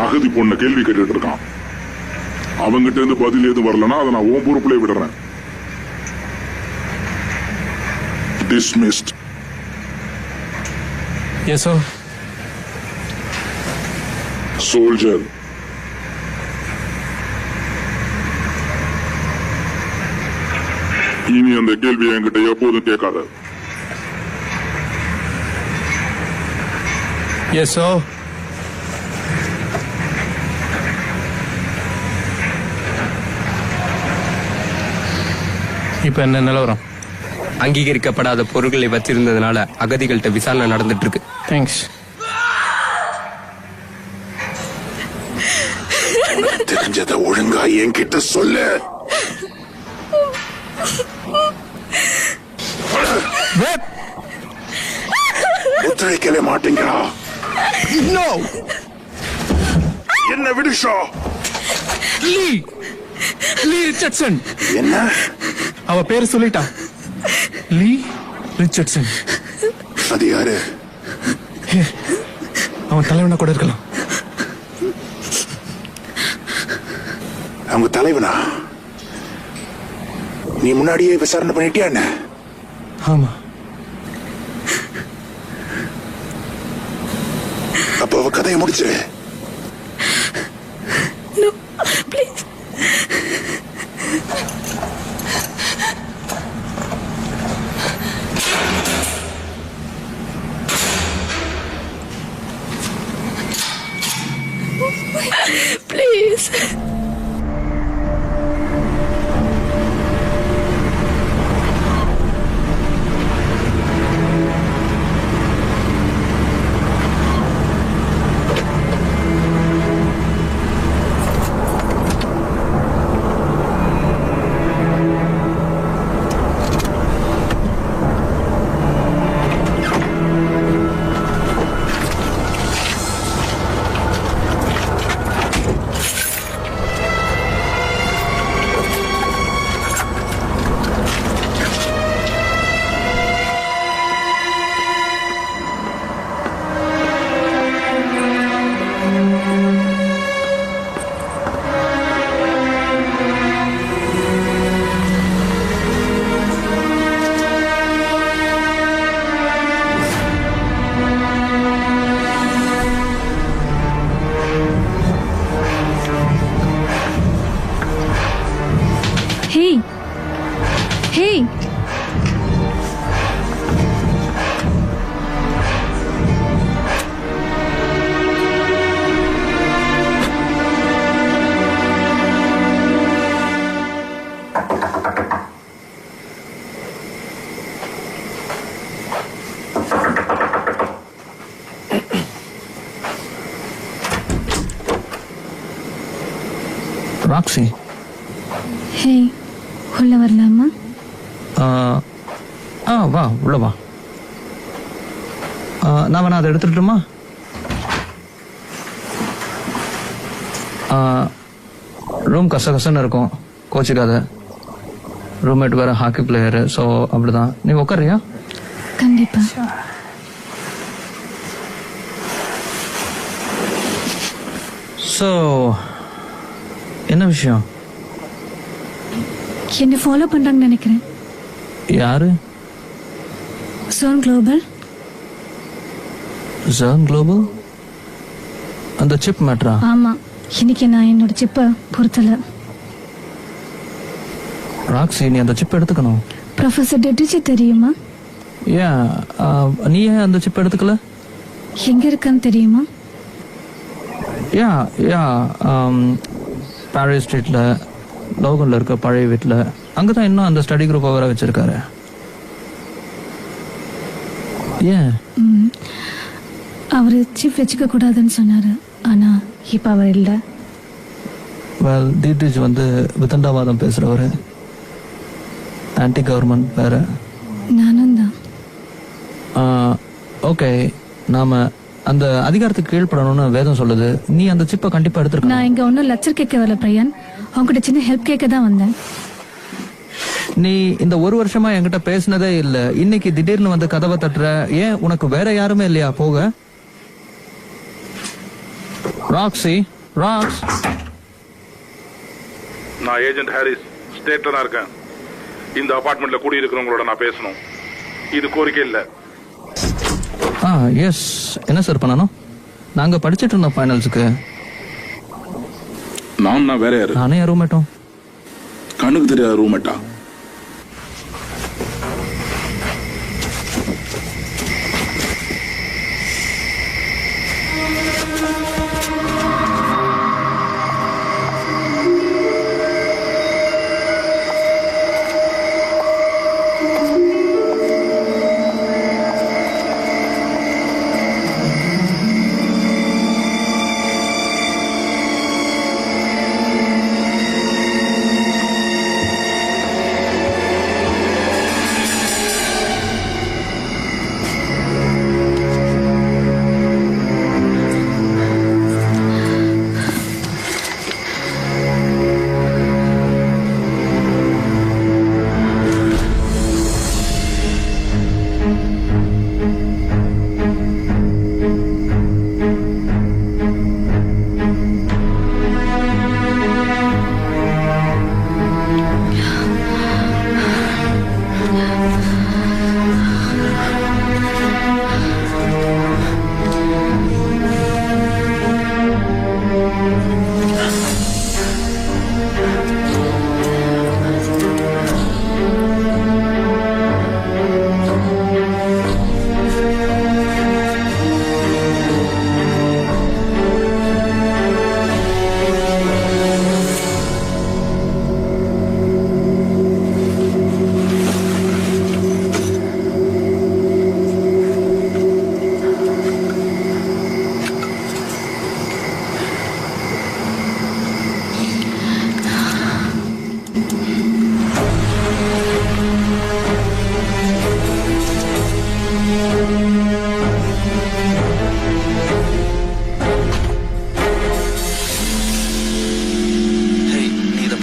அகதி பொண்ண கேள்வி கேட்டுட்டு இருக்கான். அவங்கிட்ட இருந்து பதில் எதுவும் வரலன்னா அதை நான் உன் பொறுப்புல விடுறேன். Dismissed. Yes sir. Soldier. இனி அந்த கேள்வி என்கிட்ட எப்போதும் கேட்காத. Yes sir. இப்ப என்ன நிலவரம்? அங்கீகரிக்கப்படாத பொருட்களை வச்சிருந்ததுனால அகதிகள்கிட்ட விசாரணை நடந்துட்டு இருக்கு. தேங்க்ஸ். தெரிஞ்சதை ஒழுங்கா என்கிட்ட சொல்லு. ஒத்துழைக்கவே மாட்டீங்களா? என்ன விடுஷா? லீ ரிச்சர்ட்சன். என்ன? அவ பேரு சொல்லிட்டா. லீ ரிச்சர்ட்சன். அது யாரு? அவன் தலைவனா கூட இருக்கலாம். அவங்க தலைவனா? நீ முன்னாடியே விசாரணை பண்ணிட்டியா என்ன? ஆமா. அப்ப அவ கதையை முடிச்சு. Please. Hey! Hey! ராக்ஸி. ஹே, உள்ள வரலாமா? வா உள்ள வா. நான் வேணா அதை எடுத்துட்டுமா? ரூம் கசகசன்னு இருக்கும், கோச்சிக்காத. ரூம்மேட் வேற ஹாக்கி பிளேயரு, ஸோ அப்படிதான். நீ உட்காரியா? கண்டிப்பா. ஸோ என்ன விஷயம்? என்ன ஃபாலோ பண்றாங்கன்னு நினைக்கிறேன். யாரு? Zone global. ஜர்ன் குளோபல்? அந்த சிப் மேட்ரா? ஆமா, இன்னைக்கு நான் என்னோட சிப்பை பொறுத்தல. ராக்ஸி, நீ அந்த சிப் எடுத்துக்கணும். ப்ரொஃபசர் டெட்ரிச்சி தெரியுமா? ஏன் நீ ஏன் அந்த சிப் எடுத்துக்கல? எங்க இருக்கான்னு தெரியுமா? பாரிஸ் ஸ்ட்ரீட்ல லோகன்ல இருக்க பழைய வீட்டில். அங்கதான் இன்னும் அந்த ஸ்டடி குரூப் வர வச்சிருக்காரு. ஏன்? அவரு சிப் வச்சுக்க கூடாதுன்னு சொன்னாரு, ஆனா இப்ப அவர் இல்ல. வெல், டீட்ரிச் வந்து விதண்டாவாதம் பேசுறவரு, ஆன்டி கவர்மெண்ட் வேற. நானும் தான். ஓகே, நாம அந்த அதிகாரத்துக்கு கீழ்ப்படணும்னு வேதம் சொல்லுது. நீ அந்த சிப்பை கண்டிப்பா எடுத்துருக்க. நான் இங்க ஒன்னும் லெக்சர் கேட்க வரல பிரியன், அவங்ககிட்ட சின்ன ஹெல்ப் கேட்க தான் வந்தேன். நீ இந்த ஒரு வருஷமா என்கிட்ட பேசினதே இல்ல, இன்னைக்கு திடீர்னு வந்து கதவை தட்டுற. ஏன், உனக்கு வேற யாருமே இல்லையா போக? Roxy, rocks. நான் ஏஜென்ட் ஹாரிஸ், ஸ்டேட்ல தான் இருக்கேன். இந்த அபார்ட்மெண்ட்ல கூடி இருக்கிறவங்களோட நான் பேசணும். இது கோரிக்கை இல்ல. எஸ். என்ன சார் பண்ணணும்? நாங்க படிச்சிட்டு இருந்தோம் ஃபைனல்ஸுக்கு. நான் வேற யாரு? நானே என் ரூம்மேட்டும். கண்ணுக்கு தெரியாத ரூம்மேட்டா?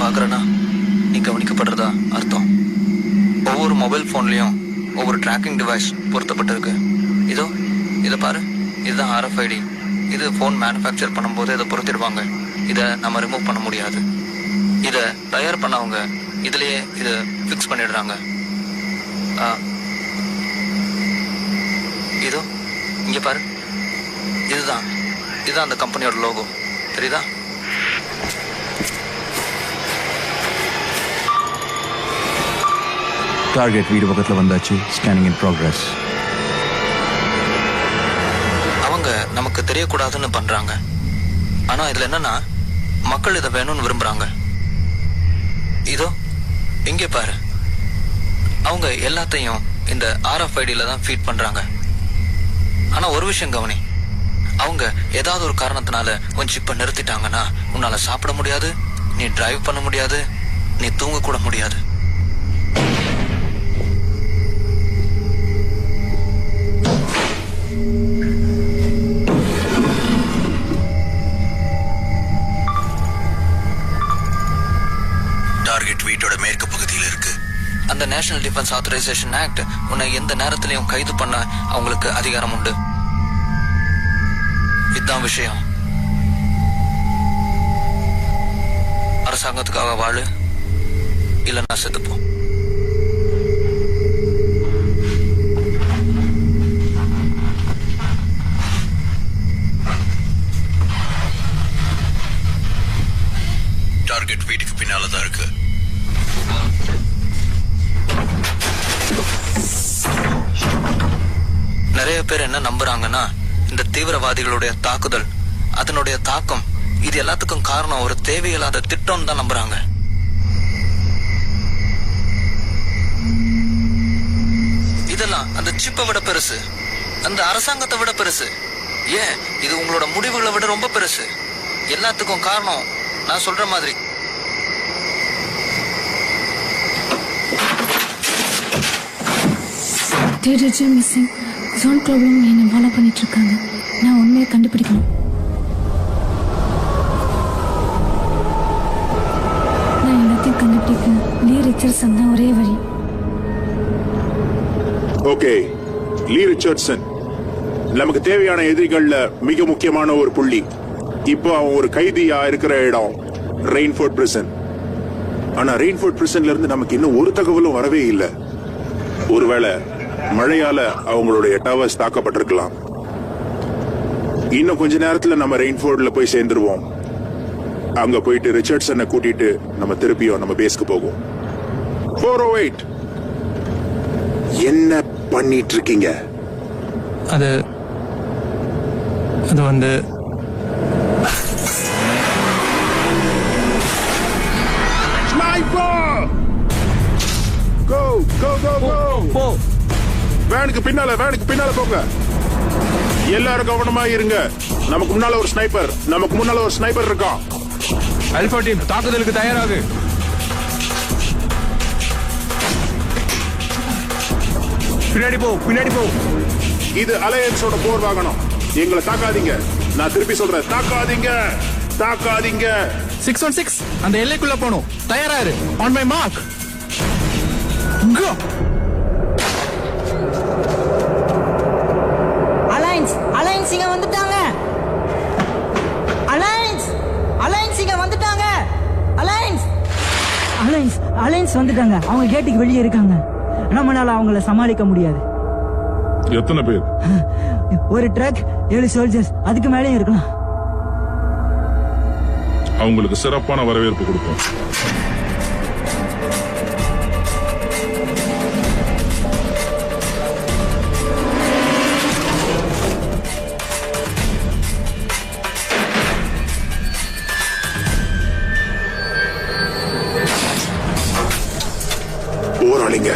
பாக்குறனா நீ கவனிக்கப்படுறதா அர்த்தம். ஒவ்வொரு மொபைல் போன்லயும் ஒவ்வொரு ட்ராக்கிங் டிவைஸ் பொருத்தப்பட்டிருக்கு. இதோ இதை பாரு, இதுதான் RFID. இது போன் மேனுஃபேக்சர் பண்ணும்போது இதை பொருத்திடுவாங்க. இதை நம்ம ரிமூவ் பண்ண முடியாது. இதை தயார் பண்ணவங்க இதுலயே இதை ஃபிக்ஸ் பண்ணிடுறாங்க. இதோ இங்க பாரு, இதுதான் அந்த கம்பெனியோட லோகோ, தெரியுதா? டார்கெட் வீடு பக்கத்துல வந்தாச்சு. Scanning in progress. அவங்க நமக்கு தெரியக்கூடாதுன்னு பண்றாங்க. ஆனா இதுல என்னன்னா, மக்கள் இதை வேணும்னு விரும்புறாங்க. இதோ இங்கே பாரு, அவங்க எல்லாத்தையும் இந்த RFID-ல தான் ஃபீட் பண்றாங்க. ஆனா ஒரு விஷயம் கவனி, அவங்க ஏதாவது ஒரு காரணத்தினால உன் சிப்பை நிறுத்திட்டாங்கன்னா உன்னால சாப்பிட முடியாது, நீ டிரைவ் பண்ண முடியாது, நீ தூங்க கூட முடியாது. டார்கெட் வீட்டோட மேற்கு பகுதியில் இருக்கு. அந்த நேஷனல் டிஃபென்ஸ் ஆத்தரைசேஷன் ஆக்ட் உன்னை எந்த நேரத்திலையும் கைது பண்ண அவங்களுக்கு அதிகாரம் உண்டு. இதுதான் விஷயம். அரசாங்கத்துக்காக வாழு, இல்லைன்னா செத்துப்போம். டார்கெட் வீட்டுக்கு பின்னாலதான் இருக்கு. நிறைய பேர் என்ன நம்புறாங்கன்னா, இந்த தீவிரவாதிகளுடைய தாக்குதல், அதனுடைய தாக்கம், இது எல்லாத்துக்கும் காரணம் ஒரு தேவையில்லாத திட்டம் தான் நம்புறாங்க. இதெல்லாம் அந்த சிப்பை விட பெருசு, அந்த அரசாங்கத்தை விட பெருசு. ஏன், இது உங்களோட முடிவுகளை விட ரொம்ப பெருசு. எல்லாத்துக்கும் காரணம் நான் சொல்ற மாதிரி. மிஸ்ஸிங் ஜோன் ப்ராப்ளம் என்ன ஃபாலோ பண்ணிட்டு இருக்காங்க. நான் உண்மையை கண்டுபிடிக்கணும். நான் எல்லாத்தையும் கண்டுபிடிக்க லீ ரிச்சர்ட்சன் தான் ஒரே வழி. ஓகே, லீ ரிச்சர்ட்சன் நமக்கு தேவையான எதிரிகள்ல மிக முக்கியமான ஒரு புள்ளி. இப்போ அவன் ஒரு கைதியா இருக்கிற இடம் ரெயின்ஃபோர்ட் பிரிசன். ஆனா ரெயின்ஃபோர்ட் பிரிசன்ல இருந்து நமக்கு இன்னும் ஒரு தகவலும் வரவே இல்லை. ஒருவேளை மழையால அவங்களுடைய டவர்ஸ் தாக்கப்பட்டிருக்கலாம். இன்னும் கொஞ்ச நேரத்துல நம்ம ரெயின்ஃபோர்ட்ல போய் சேர்ந்துருவோம். அங்க போயிட்டு ரிச்சர்ட்சனை கூட்டிட்டு நம்ம திருப்பியும் நம்ம பேஸ்க்கு போகும். 408 என்ன பண்ணிட்டு இருக்கீங்க? அது வந்து வேனுக்கு பின்னால போங்க. எல்லாரும் கவனமா இருங்க. நமக்கு முன்னால ஒரு ஸ்னைப்பர் இருக்கான். அல்பா டீம் தாக்குதலுக்கு தயாராகு. பின்னாடி போ. இது அலையன்ஸோட போர் வாகனம். எங்களை தாக்காதீங்க. நான் திருப்பி சொல்றேன், தாக்காதீங்க. 616 அந்த எல்லைக்குள்ள போணும். தயாராரு. On my mark. Go. Aliens இங்க வந்துட்டாங்க. அலைன்ஸ் வந்துட்டாங்க. அவங்க கேட்டுக்கு வெளியே இருக்காங்க. நம்மளால அவங்கள சமாளிக்க முடியாது. எத்தனை பேர்? ஒரு ட்ரக், 7 சோல்ஜர்ஸ், அதுக்கு மேலேயும் இருக்கலாம். அவங்களுக்கு சிறப்பான வரவேற்பு கொடுப்போம். போராளிங்க.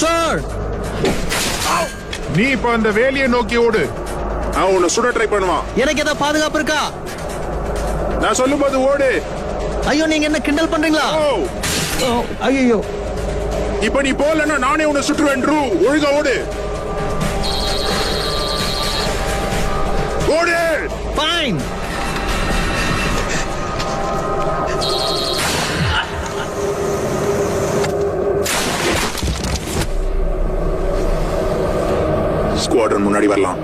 சார், நீ இப்ப அந்த வேலியை நோக்கி ஓடு. அவன் உன்னை சுட ட்ரை பண்ணுவான். எனக்கு ஏதாவது பாதுகாப்பு இருக்கா? நான் சொல்லும் போது ஓடு. ஐயோ, நீங்க என்ன கிண்டல் பண்றீங்களா? ஐயோ, இப்ப நீ போலன்னா நானே உன்னை சுற்றுவேன். ஒழுங்கா ஓடு. ஓடு. ஃபைன். ஸ்குவாட்ரன் முன்னாடி வரலாம்.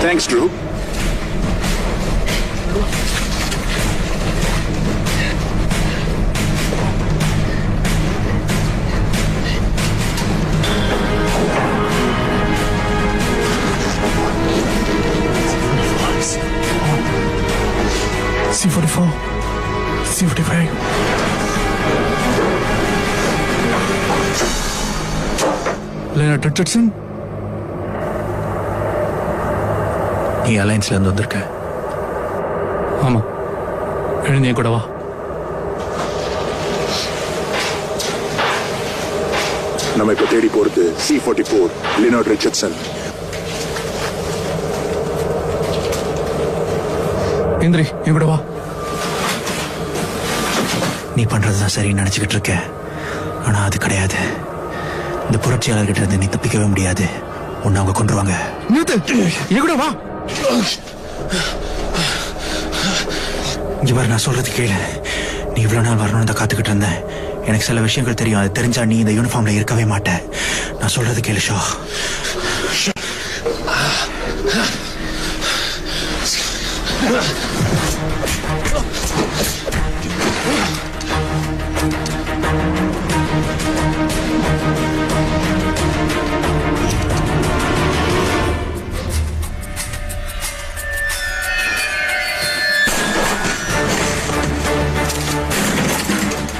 Thanks true. C44, C45. லினாட் Richardson, நீ அலைன்ஸ்ல இருந்து வந்திருக்க? ஆமா, எழுந்திய கூட வா. நம்ம இப்ப தேடி போறது C44 லினாட் ரிச்சர்ட்சன். இந்திரி, என் கூட வா. நீ பண்றதுதான் சரின்னு நினைச்சுக்கிட்டு இருக்க, ஆனா அது கிடையாது. இந்த புரட்சியாளர்கிட்ட இருந்து நீ தப்பிக்கவே முடியாது. உன்னை அவங்க கொன்றுவாங்க. நிறுத்து, என் கூட வா. இங்க பாரு, நான் சொல்றது கேளு. நீ இவ்வளவு நாள் வரணும்னு தான் காத்துக்கிட்டு இருந்தேன். எனக்கு சில விஷயங்கள் தெரியும். அது தெரிஞ்சா நீ இந்த யூனிஃபார்ம்ல இருக்கவே மாட்டேன். நான் சொல்றது கேளு ஷோ.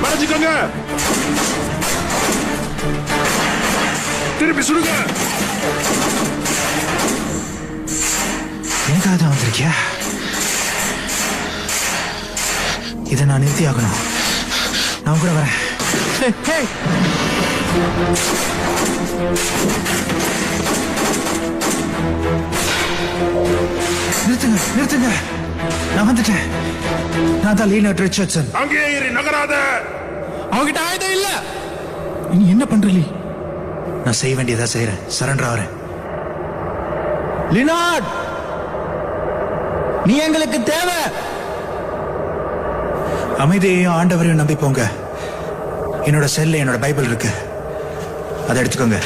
மறைச்சுக்கோங்க, திருப்பி சுடுங்க. எனக்காக தான் வந்திருக்கியா? இதை நான் நிறுத்தி ஆகணும். நான் கூட வரேன். நிறுத்துங்க, நிறுத்துங்க. நான் வந்துட்டேன். நான் தான் லினாட் ரிச்சர்ட்சன். அங்கேயே ஏறி நகராத. அவங்கிட்ட ஆயுதம் இல்ல. நீ என்ன பண்றீ? நான் செய்ய வேண்டியதா செய்யறேன். சரண்டர் ஆகிறேன். லினாட், நீ எங்களுக்கு தேவை. அமைதியையும் ஆண்டவரையும் நம்பி போங்க. என்னோட செல்ல என்னோட பைபிள் இருக்கு, அதை எடுத்துக்கோங்க.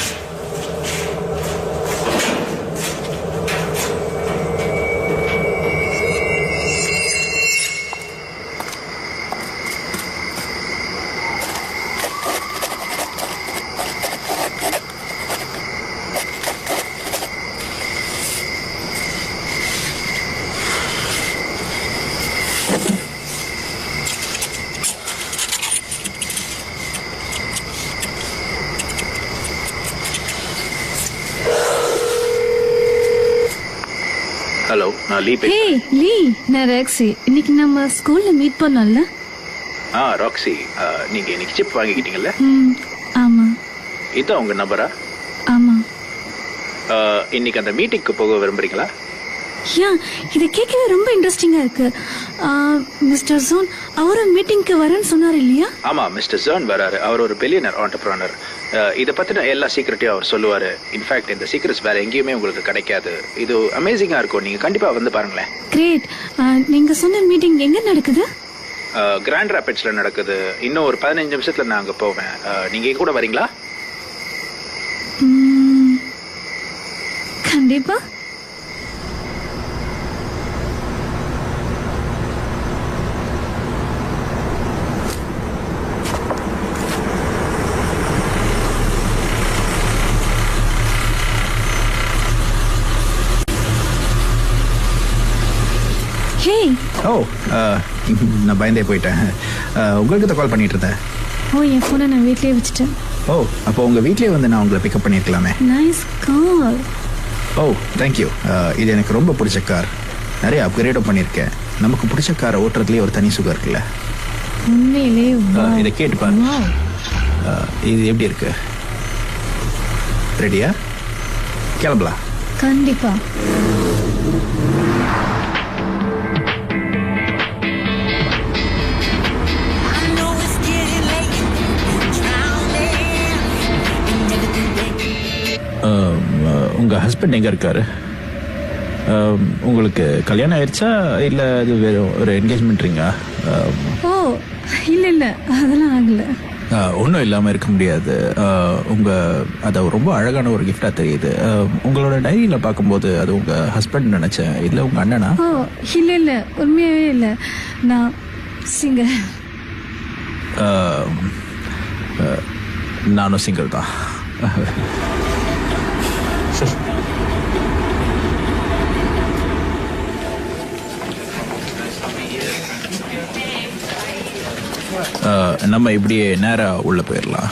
ஹலோ, நான் லீ ஹே லீ, நான் ராக்ஸி. இன்னைக்கு நம்ம ஸ்கூல்ல மீட் பண்ணோம்ல? ராக்ஸி, நீங்க இன்னைக்கு சிப் வாங்கிக்கிட்டீங்கல்ல? ஆமா. இதான் உங்க நம்பரா? ஆமா. இன்னைக்கு அந்த மீட்டிங்க்கு போக விரும்புறீங்களா? யா, இதை கேட்கவே ரொம்ப இன்ட்ரெஸ்டிங்கா இருக்கு. மிஸ்டர் ஜோன் அவரும் மீட்டிங்க்கு வரேன்னு சொன்னார் இல்லையா? ஆமா, மிஸ்டர் ஜோன் வராரு. அவர் ஒரு பில்லியனர் ஆண்டர்பிரனர். இதை பத்தின எல்லா சீக்கிரட்டையும் அவர் சொல்லுவாரு. இன்ஃபேக்ட் இந்த சீக்கிரட்ஸ் வேற எங்கேயுமே உங்களுக்கு கிடைக்காது. இது அமேசிங்கா இருக்கும். நீங்க கண்டிப்பா வந்து பாருங்களேன். கிரேட். நீங்க சொன்ன மீட்டிங் எங்க நடக்குது? கிராண்ட் ராபிட்ஸ்ல நடக்குது. இன்னும் ஒரு 15 நிமிஷத்துல நான் அங்க போவேன். நீங்க கூட வரீங்களா? கண்டிப்பா. நான் பயந்தே போயிட்டேன். உங்களுக்கு தான் கால் பண்ணிட்டு இருந்தேன். என் போனை நான் வீட்லயே வச்சுட்டேன். அப்போ உங்க வீட்லயே வந்து நான் உங்களை பிக்கப் பண்ணிருக்கலாமே. Nice car. தேங்க்யூ. இது எனக்கு ரொம்ப பிடிச்ச கார். நிறைய அப்கிரேடும் பண்ணியிருக்கேன். நமக்கு பிடிச்ச காரை ஓட்டுறதுலேயே ஒரு தனி சுகம் இருக்குல்ல. உண்மையிலே இதை கேட்டு பாருங்க. இது எப்படி இருக்கு? ரெடியா? கிளம்பலாம். கண்டிப்பா. உங்க ஹஸ்பண்ட் எங்க இருக்காரு? உங்களுக்கு கல்யாணம் ஆயிடுச்சா இல்ல அது வெறும் ஒரு என்கேஜ்மெண்ட் ரிங்கா? இல்ல அதெல்லாம் ஆகல. ஒன்றும் இல்லாமல் இருக்க முடியாது. அது ரொம்ப அழகான ஒரு கிஃப்டா தெரியுது. உங்களோட டைரியில பார்க்கும்போது அது உங்க ஹஸ்பண்ட் நினைச்சேன். இல்லை உங்க அண்ணனா? இல்ல உண்மையாவே இல்லை. நான் சிங்கிள். நானும் சிங்கிள் தான். நம்ம இப்படியே நேரா உள்ள போயிடலாம்.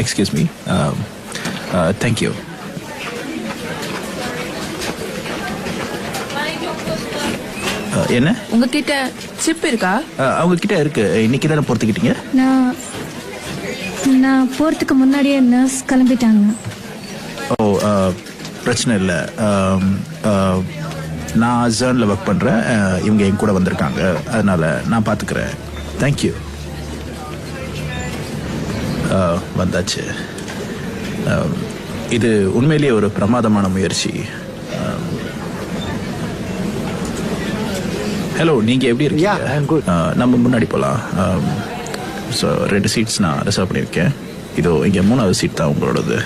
Excuse me. தேங்க்யூ. என்ன உங்ககிட்ட சிப் இருக்கா? அவங்க கிட்ட இருக்கு. இன்னைக்கு தானே பொறுத்துக்கிட்டீங்க? நான் போறதுக்கு முன்னாடியே நர்ஸ் கிளம்பிட்டாங்க. ஓ, பிரச்சனை இல்லை. நான் ஜர்னில் ஒர்க் பண்ணுறேன். இவங்க என் கூட வந்திருக்காங்க, அதனால நான் பார்த்துக்கிறேன். தேங்க்யூ. வந்தாச்சு. இது உண்மையிலேயே ஒரு பிரமாதமான முயற்சி. ஹலோ, நீங்கள் எப்படி இருக்கீங்க? நம்ம முன்னாடி போகலாம். ஸோ 2 சீட்ஸ் நான் ரிசர்வ் பண்ணியிருக்கேன். இதோ இங்கே 3வது சீட் தான் உங்களோடது.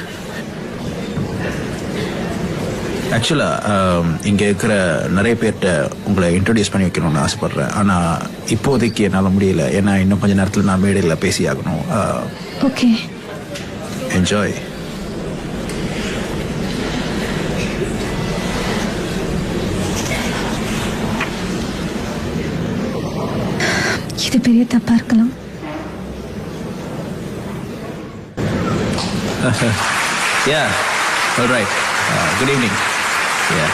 ஆக்சுவலாக இங்கே இருக்கிற நிறைய பேர்கிட்ட உங்களை இன்ட்ரடியூஸ் பண்ணி வைக்கணும்னு ஆசைப்பட்றேன். ஆனால் இப்போதைக்கு என்னால் முடியல. ஏன்னா இன்னும் கொஞ்சம் நேரத்தில் நான் மேடையில் பேசி ஆகணும். Okay, enjoy. இது பெரிய தப்பா இருக்கலாம். Yeah, all right. Good evening. Yeah.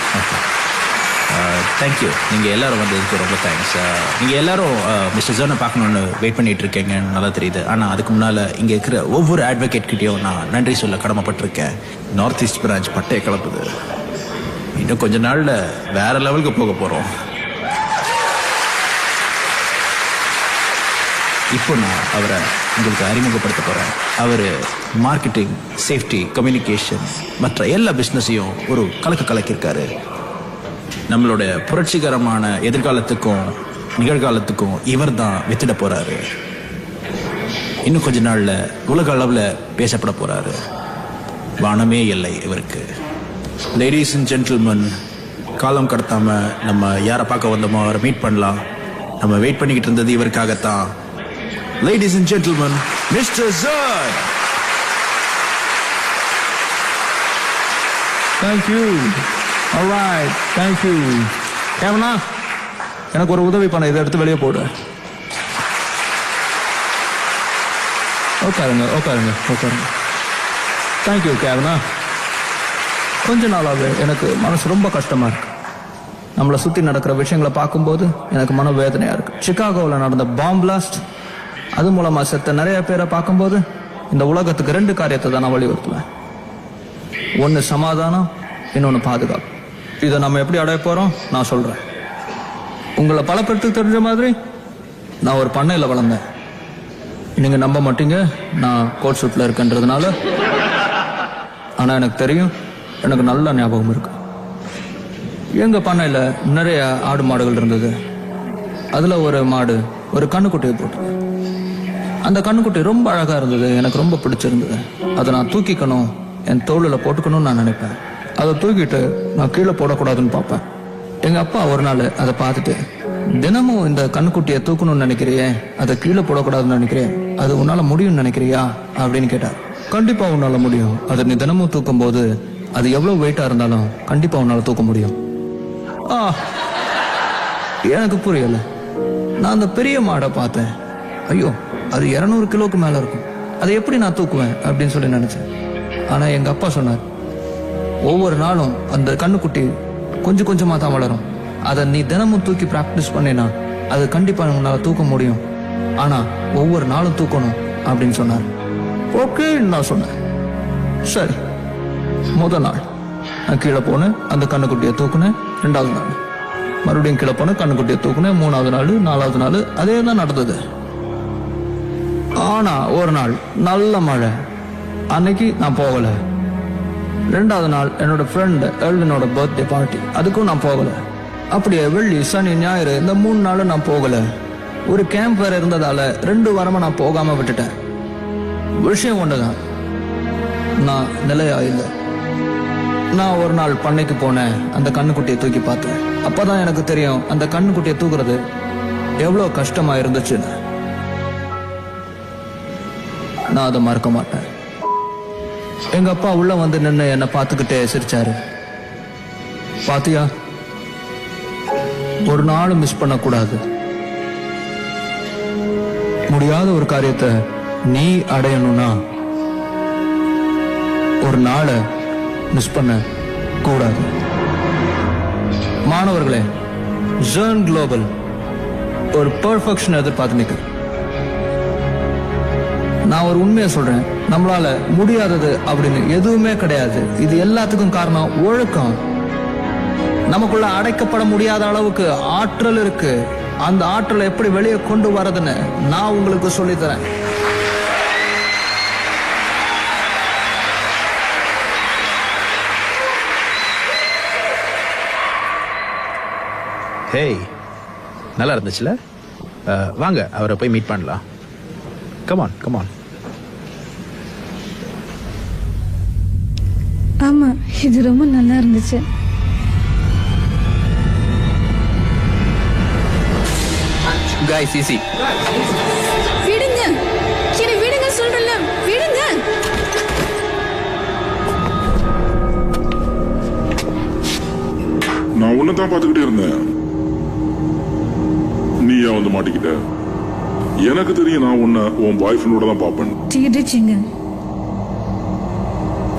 Thank you. நீங்கள் எல்லாரும் வந்ததுக்கு ரொம்ப தேங்க்ஸ். நீங்கள் எல்லாரும் மிஸ்டர் ஜோனை பார்க்கணுன்னு வெயிட் பண்ணிட்டு இருக்கீங்கன்னு நல்லா தெரியுது. ஆனால் அதுக்கு முன்னால் இங்கே இருக்கிற ஒவ்வொரு அட்வொகேட் கிட்டையும் நான் நன்றி சொல்ல கடமைப்பட்டிருக்கேன். நார்த் ஈஸ்ட் பிரான்ச் பட்டையை கலப்புது. இன்னும் கொஞ்ச நாளில் வேற லெவலுக்கு போக போகிறோம். இப்போ நான் அவரை உங்களுக்கு அறிமுகப்படுத்த போகிறேன். அவர் மார்க்கெட்டிங், சேஃப்டி, கம்யூனிகேஷன் மற்ற எல்லா பிஸ்னஸையும் ஒரு கலக்கியிருக்காரு. நம்மளோட புரட்சிகரமான எதிர்காலத்துக்கும் நிகழ்காலத்துக்கும் இவர் தான் வித்திட போறாரு. இன்னும் கொஞ்ச நாள்ல உலக அளவில் பேசப்பட போறாரு. வானமே இல்லை இவருக்கு. லேடிஸ் அண்ட் ஜென்டில்மன், காலம் கடத்தாம நம்ம யாரை பார்க்க வந்தோமோ அவரை மீட் பண்ணலாம். நம்ம வெயிட் பண்ணிக்கிட்டு இருந்தது இவருக்காகத்தான். Ladies and gentlemen, Mr. Zod. Thank you. All right. Thank you. கேவனா, எனக்கு ஒரு உதவி பண்ண. இதை எடுத்து வெளியே போடு. உட்காருங்க. தேங்க்யூ கேவனா. கொஞ்ச நாளாகவே எனக்கு மனசு ரொம்ப கஷ்டமா இருக்கு. நம்மளை சுற்றி நடக்கிற விஷயங்களை பார்க்கும்போது எனக்கு மன வேதனையா இருக்கு. சிகாகோவில் நடந்த பாம் பிளாஸ்ட், அது மூலமா செத்த நிறைய பேரை பார்க்கும்போது இந்த உலகத்துக்கு 2 காரியத்தை தான் நான் வலியுறுத்துவேன். ஒன்று சமாதானம், இன்னொன்று பாதுகாப்பு. இதை நம்ம எப்படி அடைய போறோம் நான் சொல்றேன். உங்களை பல பேருக்கு தெரிஞ்ச மாதிரி நான் ஒரு பண்ணையில் வளர்ந்தேன். நீங்க நம்ப மாட்டீங்க, நான் கோட் சூட்ல இருக்கேன்றதுனால. ஆனா எனக்கு தெரியும், எனக்கு நல்ல ஞாபகம் இருக்கு. எங்க பண்ணையில் நிறைய ஆடு மாடுகள் இருந்தது. அதுல ஒரு மாடு ஒரு கண்ணுக்குட்டியை போட்டு. அந்த கண்ணுக்குட்டி ரொம்ப அழகா இருந்தது, எனக்கு ரொம்ப பிடிச்சிருந்தது. அதை நான் தூக்கிக்கணும், என் தோளில் போட்டுக்கணும்னு நான் நினைப்பேன். அதை தூக்கிட்டு நான் கீழே போடக்கூடாதுன்னு பார்ப்பேன். எங்க அப்பா ஒரு நாள் அதை பார்த்துட்டு, தினமும் இந்த கண்ணுக்குட்டியை தூக்கணும்னு நினைக்கிறியே, அதை கீழே போடக்கூடாதுன்னு நினைக்கிறேன், அது உன்னால முடியும்னு நினைக்கிறியா அப்படின்னு கேட்டார். கண்டிப்பா உன்னால முடியும். அதை நீ தினமும் தூக்கும் போது அது எவ்வளவு வெயிட்டா இருந்தாலும் கண்டிப்பா உன்னால தூக்க முடியும். எனக்கு புரியல. நான் அந்த பெரிய மாடை பார்த்தேன். ஐயோ, அது 200 கிலோக்கு மேல இருக்கும், அதை எப்படி நான் தூக்குவேன் அப்படின்னு சொல்லி நினைச்சேன். ஆனா எங்க அப்பா சொன்னார், ஒவ்வொரு நாளும் அந்த கண்ணுக்குட்டி கொஞ்சம் கொஞ்சமா தான் வளரும். அதை நீ தினமும் தூக்கி பிராக்டிஸ் பண்ணினா அது கண்டிப்பா உன்னால தூக்க முடியும். ஆனா ஒவ்வொரு நாளும் தூக்கணும் அப்படின்னு சொன்னார். ஓகே நான் சொன்னேன். சரி, முதல் நாள் நான் கீழே போனேன், அந்த கண்ணுக்குட்டியை தூக்குனேன். 2வது நாள் மறுபடியும் கீழே போனேன், கண்ணுக்குட்டியை தூக்குனேன். 3வது நாள், 4வது நாள் அதே தான் நடந்தது. ஆனா ஒரு நாள் நல்ல மழை, அன்னைக்கு நான் போகல. 2வது நாள் என்னோட ஃப்ரெண்ட் எல்வினோட பர்த்டே பார்ட்டி, அதுக்கும் நான் போகல. அப்படியே வெள்ளி, சனி, ஞாயிறு இந்த 3 நாளும் நான் போகல. ஒரு கேம்ப் வேற இருந்ததால 2 வாரமா நான் போகாம விட்டுட்டேன். விஷயம் ஒண்ணுதான், நான் நிலையா இல்லை. நான் ஒரு நாள் பண்ணைக்கு போனேன், அந்த கண்ணுக்குட்டியை தூக்கி பார்த்தேன். அப்பதான் எனக்கு தெரியும் அந்த கண்ணுக்குட்டியை தூக்குறது எவ்வளவு கஷ்டமா இருந்துச்சுன்னு. நான் அதை மறக்க மாட்டேன். எங்க அப்பா உள்ள வந்து நின்று என்னை பார்த்துக்கிட்டே சிரிச்சாரு. பாத்தியா, ஒரு நாள் மிஸ் பண்ண கூடாது. முடியாத ஒரு காரியத்தை நீ அடையணும்னா ஒரு நாளை மிஸ் பண்ண கூடாது. மாணவர்களே, ஜர்ன் குளோபல் ஒரு பெர்ஃபெக்ஷன் எதிர்பார்த்து நிற்குது. நான் ஒரு உண்மையை சொல்றேன், நம்மளால முடியாதது அப்படின்னு எதுவுமே கிடையாது. இது எல்லாத்துக்கும் காரணம் ஒழுக்கம். நமக்குள்ள அடைக்கப்பட முடியாத அளவுக்கு ஆற்றல் இருக்கு. அந்த ஆற்றலை எப்படி வெளியே கொண்டு வரதுன்னு நான் உங்களுக்கு சொல்லித்தரேன். ஹேய், நல்லா இருந்துச்சுல? வாங்க அவரை போய் மீட் பண்ணலாம். Come on come on. ஆமா, இது ரொம்ப நல்லா இருந்துச்சு. Guys, easy. விடுங்க, என்னை விடுங்க சொல்றல, விடுங்க. நான் உன்னதான் பார்த்துக்கிட்டே இருந்தேன். நீயா வந்து மாட்டிக்கிட்ட. எனக்கு தெரியும், நான் உன்னை உன் பாய் ஃப்ரெண்டோட தான் பார்ப்பேன். தீடிச்சிங்க.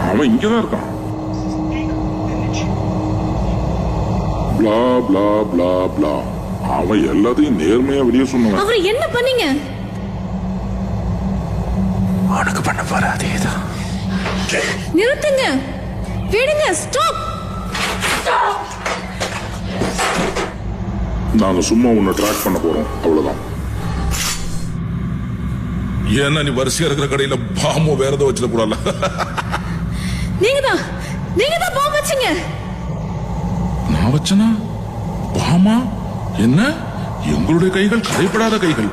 அவன் இங்கதான் இருக்கான். பிளா பிளா பிளா பிளா. அவன் எல்லாத்தையும் நேர்மையா வெளியே சொன்னவன். அவர் என்ன பண்ணீங்க? அவனுக்கு பண்ண போற அதேதான். நிறுத்துங்க, விடுங்க, ஸ்டாப். நாங்க சும்மா உன்னை ட்ராக் பண்ண போறோம், அவ்வளவுதான். ஏன்னா நீ வரிசையா இருக்கிற கடையில பாம்போ வேற ஏதோ வச்சிட கூடாது. நீங்க தான் பாம்பு வச்சீங்க. நான் வச்சனா? பாமா? என்ன? எங்களுடைய கைகள் கரைப்படாத கைகள்.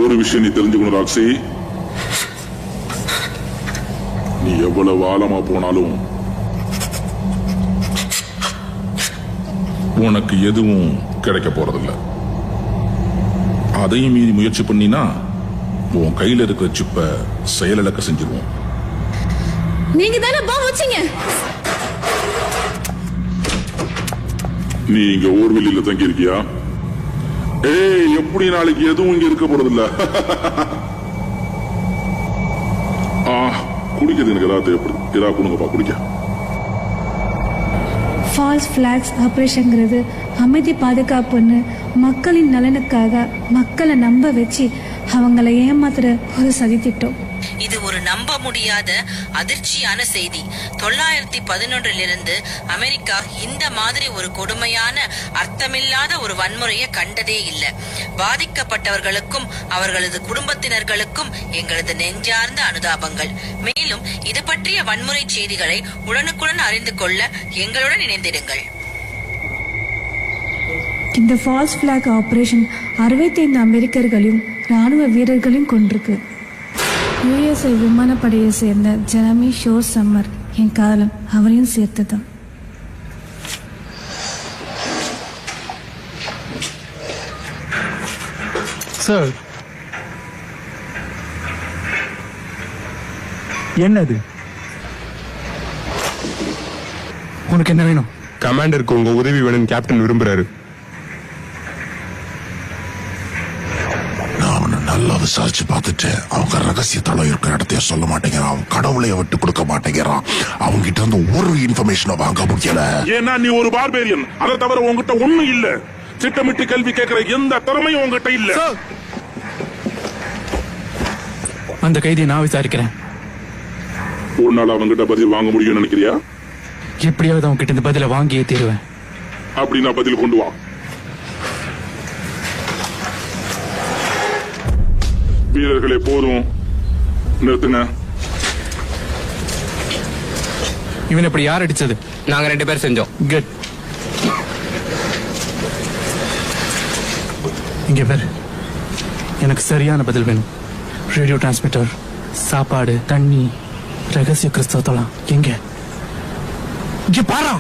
ஒரு விஷயம் நீ தெரிஞ்சுக்கணும் ராக்ஸி. நீ எவ்வளவு ஆழமா போனாலும் உனக்கு எதுவும் கிடைக்க போறதில்லை. அதையும் மீறி முயற்சி பண்ணினா உன் கையில இருக்கிற சிப்ப செயலிழக்க செஞ்சிருவோம். நீங்க தானே பாம்பு வச்சீங்க. நீ இங்க ஊர்வெளியில தங்கி இருக்கியா? ஏய், எப்படி நாளைக்கு எதுவும் இங்க இருக்க போறதில்ல. குடிக்கிறது எனக்கு ஏதாவது தேவைப்படுது. ஏதாவது கொடுங்கப்பா குடிக்க. ஃபால்ஸ் ஃபிளாக்ஸ் ஆபரேஷன்ங்கிறது அமைதி பாதுகாப்புன்னு மக்களின் நலனுக்காக மக்களை நம்ப வச்சு அவங்கள ஏமாத்துற ஒரு சதித்திட்டம். இது ஒரு நம்ப முடியாத அதிர்ச்சியான செய்தி. 911 அமெரிக்கா இந்த மாதிரி ஒரு கொடுமையான அர்த்தமில்லாத ஒரு வன்முறையை கண்டதே இல்லை. பாதிக்கப்பட்டவர்களுக்கும் அவர்களது குடும்பத்தினர்களுக்கும் எங்களது நெஞ்சார்ந்த அனுதாபங்கள். மேலும் இது பற்றிய வன்முறை செய்திகளை உடனுக்குடன் அறிந்து கொள்ள எங்களுடன் இணைந்திடுங்கள். இந்த ஃபால்ஸ் பிளாக் ஆபரேஷன் 65 அமெரிக்கர்களையும் ராணுவ வீரர்களையும் கொண்டிருக்கு. USA விமானப்படையை சேர்ந்த ஜெரமி ஷோர் சம்மர் என் காதலன், அவரையும் சேர்த்துதான். சார், என்னது? உனக்கு என்ன வேணும்? கமாண்டருக்கு உங்க உதவி வேணும் கேப்டன் விரும்புறாரு. நல்லா விசாரிச்சு பார்த்துட்டு அவங்க ரகசிய தளம் இருக்கிற இடத்தைய சொல்ல மாட்டேங்கிறான். அவன் கடவுளைய விட்டு கொடுக்க மாட்டேங்கிறான். அவங்க கிட்ட இருந்து ஒரு இன்ஃபர்மேஷனை வாங்க முடியல. ஏன்னா நீ ஒரு பார்பேரியன். அதை தவிர உங்ககிட்ட ஒண்ணும் இல்ல. திட்டமிட்டு கேள்வி கேட்கிற எந்த திறமையும் உங்ககிட்ட இல்ல. அந்த கைதியை நான் விசாரிக்கிறேன். ஒரு நாள் அவங்கிட்ட பதில் வாங்க முடியும் நினைக்கிறியா? எப்படியாவது அவங்க கிட்ட இந்த பதில வாங்கியே தீருவேன். அப்படின்னா பதில் கொண்டு வா. வீரர்களே, போதும், நிறுத்துங்க. இவன் இப்படி யார் அடிச்சது? நாங்க 2 பேர் செஞ்சோம். குட். இங்க பேர் எனக்கு சரியான பதில் வேணும். ரேடியோ டிரான்ஸ்மிட்டர், சாப்பாடு, தண்ணி, ரகசிய கிறிஸ்தவத்தலாம் எங்க? இங்க பாரா.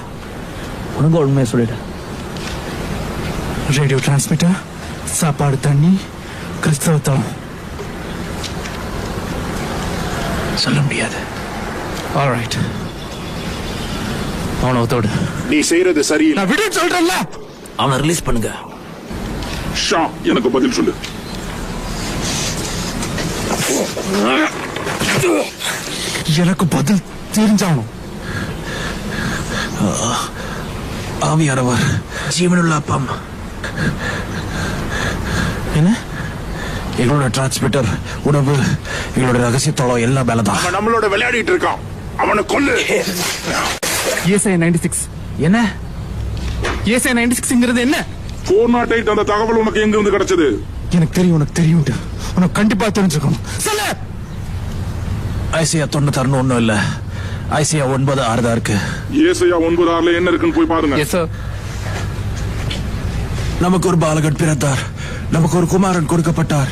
உனக்கு உண்மையை சொல்லிட. ரேடியோ டிரான்ஸ்மிட்டர், சாப்பாடு, தண்ணி, கிறிஸ்தவத்தலம். சொல்ல முடியாது. ஆல்ரைட், அவனை ஒத்தோடு. நீ செய்யறது சரியில்லை. நான் விட சொல்றேன்ல. அவனை ரிலீஸ் பண்ணுங்க. ஷா, எனக்கு பதில் சொல்லு. எனக்கு பதில் தெரிஞ்சாகணும். ஆவியானவர், ஜீவனுள்ள அப்பம். என்ன? எங்களோட டிரான்ஸ்மிட்டர், உணவு, எங்களோட ரகசியத்தோളം எல்லாம் மேலதான். அவன் நம்மளோட விளையாடிட்டு இருக்கான். அவனை கொல்லு. ESI 96 என்ன? ESI 96ங்கிறது என்ன? 408 அந்த தகவல் உனக்கு எங்க இருந்து கிடைச்சது? எனக்கு தெரியும், உனக்கு தெரியும். உனக்கு கண்டிப்பா தெரிஞ்சுக்கணும். சொல்லு. ஐசியா 96 ஒண்ணும் இல்ல. ஐசியா 96 தான் இருக்கு. ஏசையா 96ல என்ன இருக்குன்னு போய் பாருங்க. நமக்கு ஒரு பாலகன் பிறந்தார், நமக்கு ஒரு குமாரன் கொடுக்கப்பட்டார்.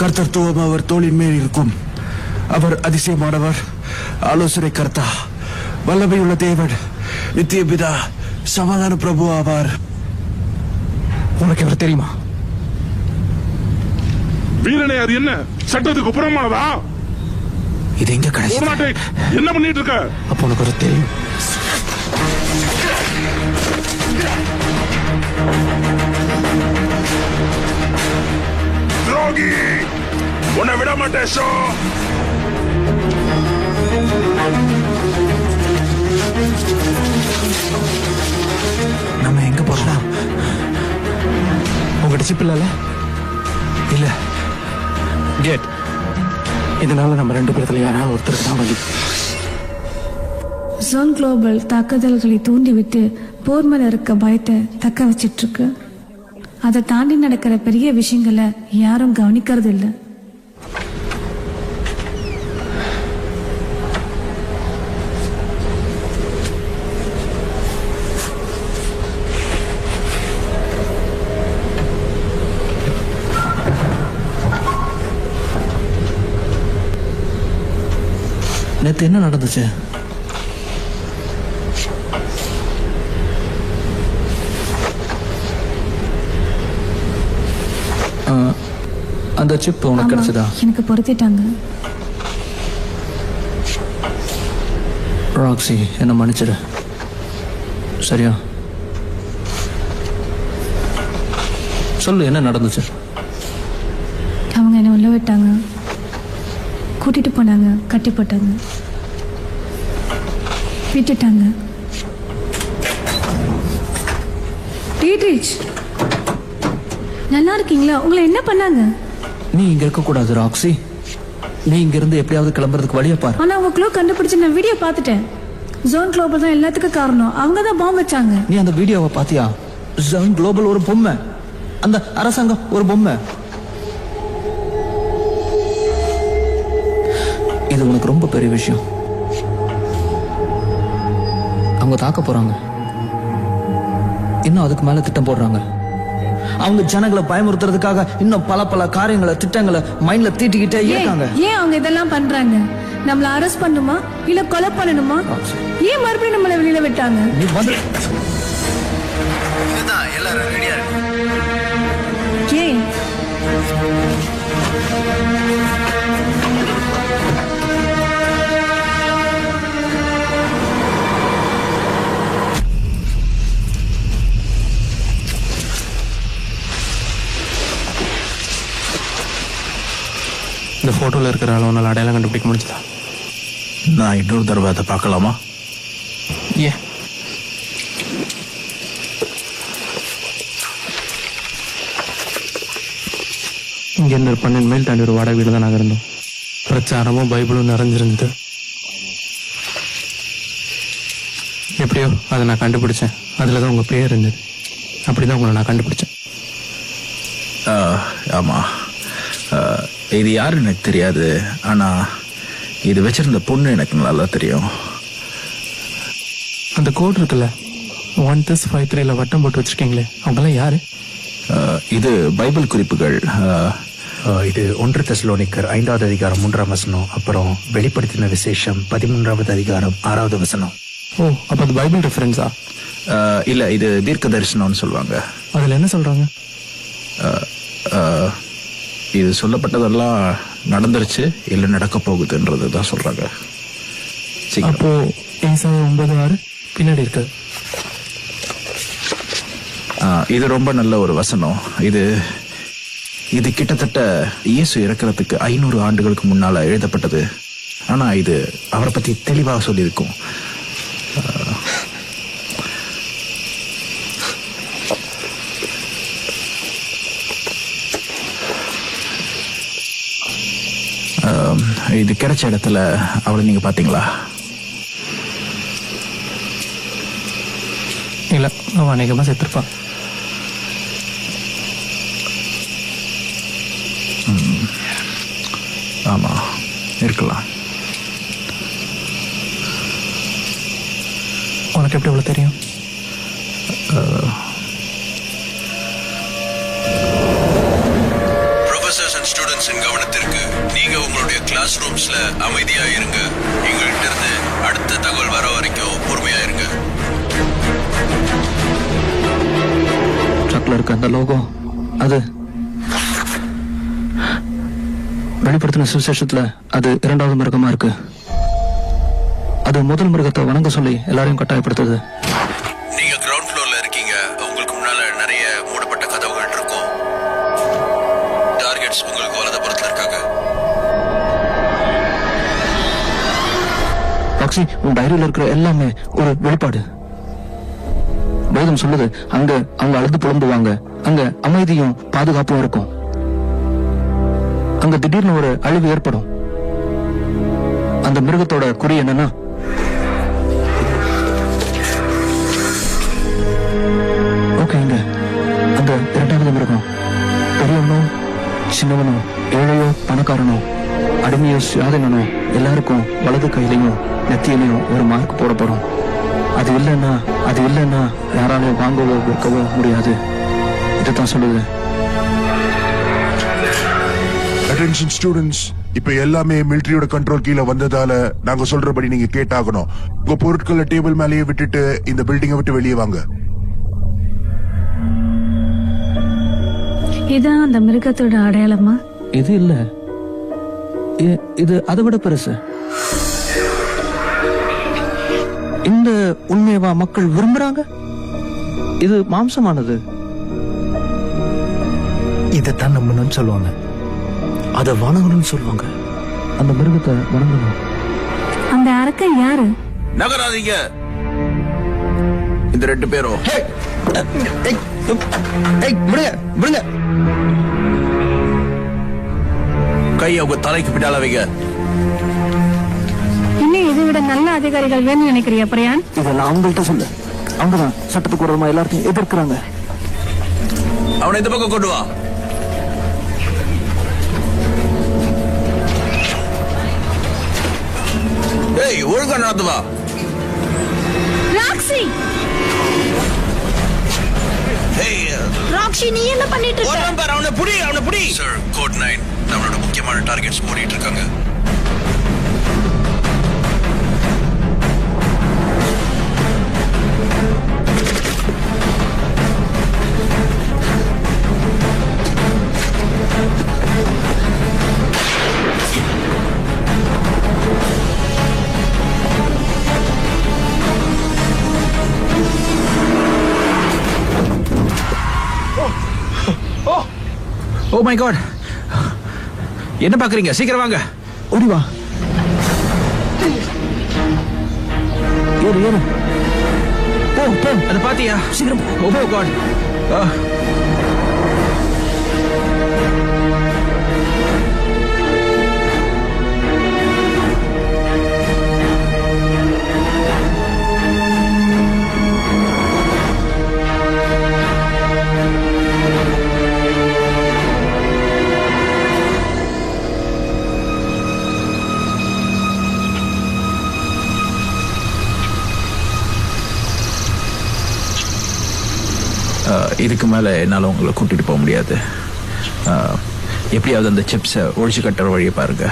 கர்த்தத்துவம் அவர் தோளின் மேல் இருக்கும். அவர் அதிசயமானவர், ஆலோசனை கர்த்தா, வல்லமையுள்ள தேவன், நித்திய பிதா, சமாதான பிரபு ஆவார். உனக்கு அவர் தெரியுமா? வீரனே, அது என்ன? சட்டத்துக்கு புறமானதா? இது எங்க கிடைச்சது? என்ன பண்ணிட்டு இருக்க? அப்போ உனக்கு ஒரு தெரியும். துரோகி, உன்னை விட மாட்டேன். ஷோ, நம்ம எங்க போறோம்? உங்ககிட்ட சிப் இல்ல? இல்ல. கேட். இதனால நம்ம 2 பேர்த்துல யாராவது ஒருத்தருக்கு தான் வழி. ஜோன் குளோபல் தாக்குதல்களை தூண்டிவிட்டு போர் மேல இருக்க பயத்தை தக்க வச்சிட்டு இருக்கு. அதை தாண்டி நடக்கிற பெரிய விஷயங்களை யாரும் கவனிக்கிறது இல்லை. நேத்து என்ன நடந்துச்சு? அந்த சிப் உனக்கு கிடைச்சதா? எனக்கு பொருத்திட்டாங்க. ராக்ஸி, என்ன மன்னிச்சிடு. சரியா? சொல்லு, என்ன நடந்துச்சு? அவங்க என்ன உள்ள விட்டாங்க, கூட்டிட்டு போனாங்க, கட்டி போட்டாங்க, விட்டுட்டாங்க. டீட்ரிச், நல்லா இருக்கீங்களா? உங்களை என்ன பண்ணாங்க? நீ இங்க இருக்க கூடாது ராக்ஸி. நீ இங்க இருந்து எப்படியாவது கிளம்புறதுக்கு வழியை பாரு. ஆனா அவங்க க்ளூ கண்டுபிடிச்சு நான் வீடியோ பார்த்துட்டேன். ஜோன் குளோபல் தான் எல்லாத்துக்கும் காரணம். அவங்க தான் பாம்பு வச்சாங்க. நீ அந்த வீடியோவை பாத்தியா? ஜோன் குளோபல் ஒரு பொம்மை, அந்த அரசாங்கம் ஒரு பொம்மை. இது உனக்கு ரொம்ப பெரிய விஷயம். அவங்க தாக்க போறாங்க. இன்னும் அதுக்கு மேல திட்டம் போடுறாங்க. அவங்க ஜனங்களை பயமுறுத்துறதுக்காக இன்னும் பல காரியங்களை, திட்டங்களை மைண்ட்ல தீட்டிக்கிட்டே இருக்காங்க. ஏன் அவங்க இதெல்லாம் பண்றாங்க? நம்மள அரெஸ்ட் பண்ணுமா இல்ல கொலை பண்ணணுமா? ஏன் மறுபடியும் நம்மள வெளியில விட்டாங்க? நீ வந்து இதுதான் எல்லாரும் ரெடியா இருக்கு. ஏன்? இந்த போட்டோல இருக்கிற அளவுனால அடையாளம் கண்டுபிடிக்க முடிஞ்சதா? நான் இன்னொரு தடவை அதை பார்க்கலாமா? ஏன்? இங்க இருந்து 12 மைல் தாண்டி ஒரு வாடகை வீடு தான் நாங்கள் இருந்தோம். பிரச்சாரமும் பைபிளும் நிறைஞ்சிருந்தது. எப்படியோ அதை நான் கண்டுபிடிச்சேன். அதில் தான் உங்கள் பேர் இருந்தது. அப்படிதான் உங்களை நான் கண்டுபிடிச்சேன். ஆமா, இது யாருன்னு எனக்கு தெரியாது. ஆனா இது வச்சிருந்த பொண்ணு எனக்கு நல்லா தெரியும். அந்த கோட் இருக்குல்ல, 1353 வட்டம் போட்டு வச்சிருக்கீங்களே, அவங்கெல்லாம் யாரு? இது பைபிள் குறிப்புகள். இது 1 தெசலோனிக்கர் 5வது அதிகாரம் 3ஆம் வசனம், அப்புறம் வெளிப்படுத்தின விசேஷம் 13வது அதிகாரம் 6வது வசனம். ஓ, அப்ப அது பைபிள் ரெஃபரன்ஸா? இல்ல, இது தீர்க்க தரிசனம்னு சொல்லுவாங்க. அதுல என்ன சொல்றாங்க? இது சொல்லப்பட்டதெல்லாம் நடந்துருச்சு, இல்ல நடக்க போகுதுன்றது தான் சொல்றாங்க. அப்போ ஏசாயா 9:6 பின்னாடி இருக்கு. இது ரொம்ப நல்ல ஒரு வசனம். இது கிட்டத்தட்ட இயேசு இறக்கிறதுக்கு 500 ஆண்டுகளுக்கு முன்னால எழுதப்பட்டது. ஆனா இது அவரை பத்தி தெளிவாக சொல்லியிருக்கும். இது கிடைச்ச இடத்துல அவளை நீங்க பாத்தீங்களா? இல்ல, அவன் அநேகமா செத்துருப்பான். ஆமா, இருக்கலாம். உனக்கு எப்படி இவ்வளவு தெரியும்? ப்ரொஃபசர்ஸ் அண்ட் ஸ்டூடெண்ட்ஸின் கவனத்திற்கு, நீங்க உங்களுடைய கிளாஸ் ரூம்ஸ்ல அமைதியா இருங்க. எங்கள்கிட்ட இருந்து அடுத்த தகவல் வர வரைக்கும் பொறுமையா இருங்க. ட்ரக்ல இருக்க அந்த லோகோ, அது வெளிப்படுத்தின சுவிசேஷத்துல அது 2வது மிருகமா இருக்கு. அது முதல் மிருகத்தை வணங்க சொல்லி எல்லாரையும் கட்டாயப்படுத்துது. நீங்க கிரவுண்ட் ஃப்ளோர்ல இருக்கீங்க. உங்களுக்கு முன்னால நிறைய மூடப்பட்ட கதவுகள் இருக்கும். டார்கெட்ஸ் உங்களுக்கு வலதுபுறத்துல இருக்காங்க. ராக்ஸி, உன் டைரியில இருக்கிற எல்லாமே ஒரு வெளிப்பாடு. வேதம் சொல்லுது, அங்க அவங்க அழுது புலம்புவாங்க, அங்க அமைதியும் பாதுகாப்பும் இருக்கும். அங்க திடீர்னு ஒரு அழிவு ஏற்படும். அந்த மிருகத்தோட குறி என்னன்னா, ஓகேங்க, அந்த 2வது மிருகம் பெரியவனோ சின்னவனோ ஏழையோ பணக்காரனோ அடிமையோ சுயாதீனனோ எல்லாருக்கும் வலது கையிலையும் நெத்தியிலையும் ஒரு மார்க் போடப்படும். அது இல்லைன்னா யாராலையும் வாங்கவோ விற்கவோ முடியாது. இதுதான் சொல்லுது. அட்டென்ஷன் ஸ்டூடெண்ட்ஸ், இப்ப எல்லாமே மிலிட்டரியோட கண்ட்ரோல் கீழே வந்ததால நாங்க சொல்றபடி நீங்க கேட்டாகணும். உங்க பொருட்களை டேபிள் மேலேயே விட்டுட்டு இந்த பில்டிங்கை விட்டு வெளியே வாங்க. இதான் அந்த மிருகத்தோட அடையாளமா? இது இல்ல, இது அதை விட பெருசு. இந்த உண்மையவா மக்கள் விரும்புறாங்க? இது மாம்சமானது. இதைத்தான் நம்பணும்னு சொல்லுவாங்க, அதை வணங்கணும்னு சொல்லுவாங்க. அந்த மிருகத்தை வணங்கணும். அந்த அரக்கன் யாரு? நகராதீங்க. இந்த 2 பேரும் கை அவங்க தலைக்கு பின்னால வைங்க. இன்னும் இதை விட நல்ல அதிகாரிகள் வேணும்னு நினைக்கிறியா பிரியான்? இதெல்லாம் அவங்கள்ட்ட சொல்லு. அவங்கதான் சட்டத்துக்கு விரோதமா எல்லாத்தையும் எதிர்க்கிறாங்க. அவனை இந்த பக்கம் கொண்டு வா. ஏய், ஒழுங்கா நடந்து வா. ராக்ஸி, ராக்ஷி, நீ என்ன பண்ணிட்டு இருக்க? அவனை புடி. சார், கோட் 9 நம்மளோட முக்கியமான டார்கெட்ஸ் மூடிட்டு இருக்காங்க. ஓ மை காட், என்ன பாக்குறீங்க? சீக்கிரம் வாங்க, ஓடி வா. ஏறு போ. அதை பாத்தியா? சீக்கிரம். ஓ காட். இதுக்கு மேல என்னால உங்களை கூட்டிட்டு போக முடியாது. எப்படியாவது அந்த சிப்ஸை ஒழிச்சு கட்டுற வழியை பாருங்க.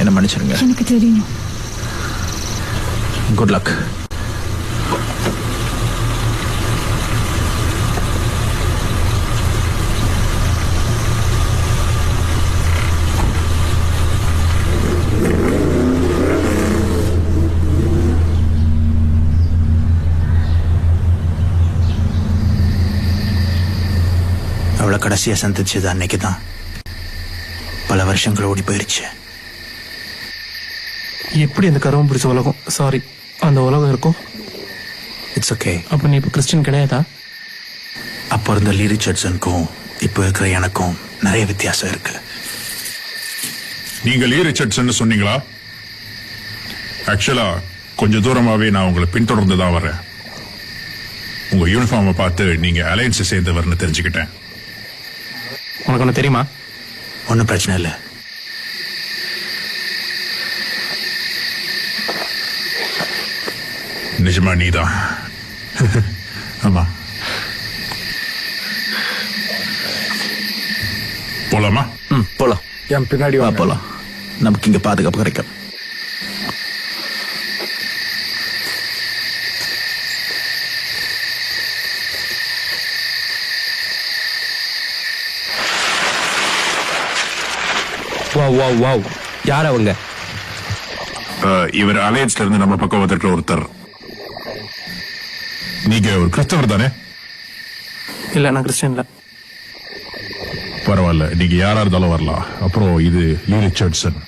என்ன மன்னிச்சிருங்க. எனக்கு தெரியும். Good luck. உங்களை கடைசியா சந்திச்சது அன்னைக்கு தான். பல வருஷங்கள் ஓடி போயிருச்சு. எப்படி அந்த கருவம் பிடிச்ச உலகம், சாரி அந்த உலகம் இருக்கும்? It's okay. அப்ப நீ இப்ப கிறிஸ்டின் கிடையாதா? அப்போ இருந்த லீ ரிச்சர்ட்சனுக்கும் இப்போ இருக்கிற எனக்கும் நிறைய வித்தியாசம் இருக்கு. நீங்க லீ ரிச்சர்ட்சன் சொன்னீங்களா? ஆக்சுவலா கொஞ்ச தூரமாவே நான் உங்களை பின்தொடர்ந்து தான் வரேன். உங்க யூனிஃபார்மை பார்த்து நீங்க அலையன்ஸை சேர்ந்தவர்னு தெரிஞ்சுக்கிட்டேன். உனக்கு ஒன்று தெரியுமா? ஒன்றும் பிரச்சனை இல்லை. நிஜமா நீதான்? ஆமா. போலாமா? போலாம். என் பின்னாடி வா. போலாம். நமக்கு இங்க பாதுகாப்பு கிடைக்கும். வாவ் யார் அவங்க? இவர் அலையன்ஸ்ல இருந்து நம்ம பக்கம் வந்துட்டு ஒருத்தர். நீங்க ஒரு கிறிஸ்தவர் தானே? இல்ல, நான் கிறிஸ்டியன் இல்ல. பரவாயில்ல, நீங்க யாரா இருந்தாலும் வரலாம். அப்புறம் இது லீ ரிச்சர்ட்சன்.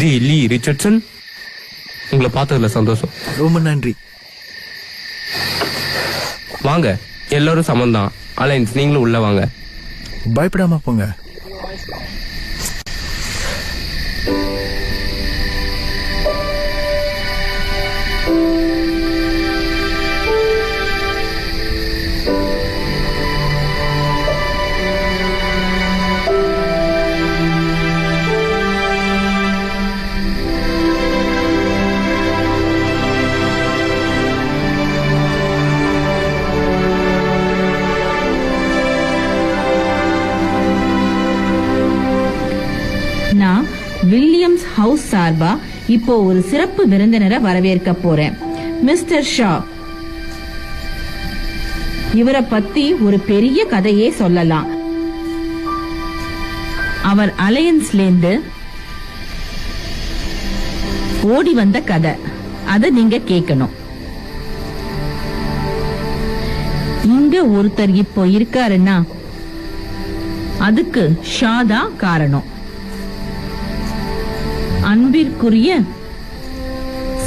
தி லீ ரிச்சர்ட்சன், உங்களை பார்த்ததுல சந்தோஷம். ரொம்ப நன்றி. வாங்க, எல்லாரும் சமந்தான். அலைன்ஸ், நீங்களும் உள்ள வாங்க. பயப்படாம போங்க. நான் வில்லியம்ஸ் ஹவுஸ் சார்பா இப்போ ஒரு சிறப்பு விருந்தினரை வரவேற்க போறேன். மிஸ்டர் ஷா. இவரை பத்தி ஒரு பெரிய கதையே சொல்லலாம். அவர் அலையன்ஸ்லேந்து ஓடி வந்த கதை, அத நீங்க கேட்கணும். இங்க ஒருத்தர் இப்போ இருக்காருன்னா அதுக்கு ஷா தான் காரணம். அன்பிற்குரிய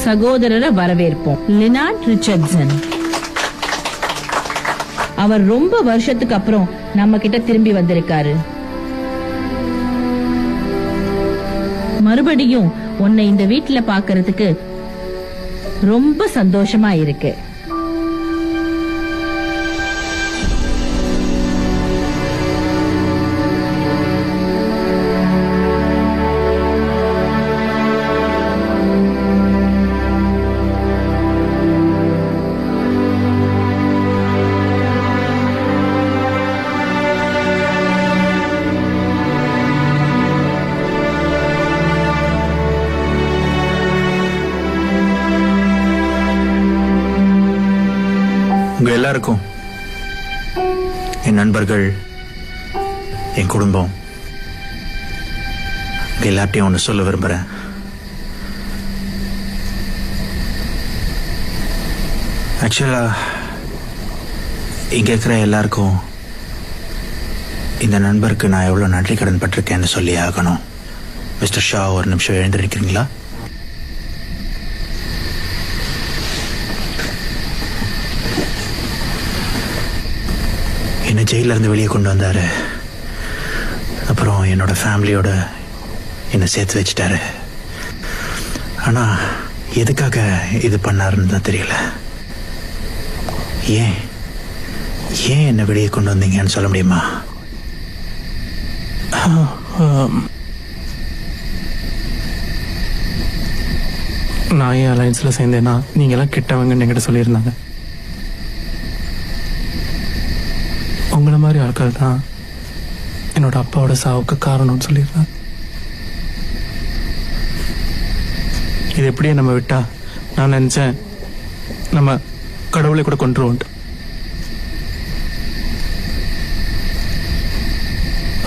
சகோதரரை வரவேற்போம். லினார்ட் ரிச்சர்ட்சன். அவர் ரொம்ப வருஷத்துக்கு அப்புறம் நம்ம கிட்ட திரும்பி வந்திருக்காரு. மறுபடியும் உன்னை இந்த வீட்டுல பாக்குறதுக்கு ரொம்ப சந்தோஷமா இருக்கு. உங்க எல்லாருக்கும், என் நண்பர்கள், என் குடும்பம், எல்லார்ட்டையும் ஒன்று சொல்ல விரும்புறேன். ஆக்சுவலா இங்க இருக்கிற எல்லாருக்கும் இந்த நண்பருக்கு நான் எவ்வளவு நன்றி கடன் பட்டிருக்கேன்னு சொல்லி ஆகணும். மிஸ்டர் ஷா, ஒரு நிமிஷம் எழுந்திருக்கிறீங்களா? என்னை ஜெயில இருந்து வெளியே கொண்டு வந்தாரு. அப்புறம் என்னோட ஃபேமிலியோட என்னை சேர்த்து வச்சுட்டாரு. ஆனா எதுக்காக இது பண்ணாருன்னு தான் தெரியல. ஏன் ஏன் என்னை வெளியே கொண்டு வந்தீங்கன்னு சொல்ல முடியுமா? நான் ஏன் அலையன்ஸ்ல சேர்ந்தேன்னா நீங்க எல்லாம் கெட்டவங்கன்னு என்கிட்ட சொல்லியிருந்தாங்க. உங்களை மாதிரி ஆட்கள் தான் என்னோட அப்பாவோட சாவுக்கு காரணம்னு சொல்லியிருந்தாங்க. இது எப்படியே நம்ம விட்டா நான் நினைச்சேன் நம்ம கடவுளை கூட கொண்டுருவோம்.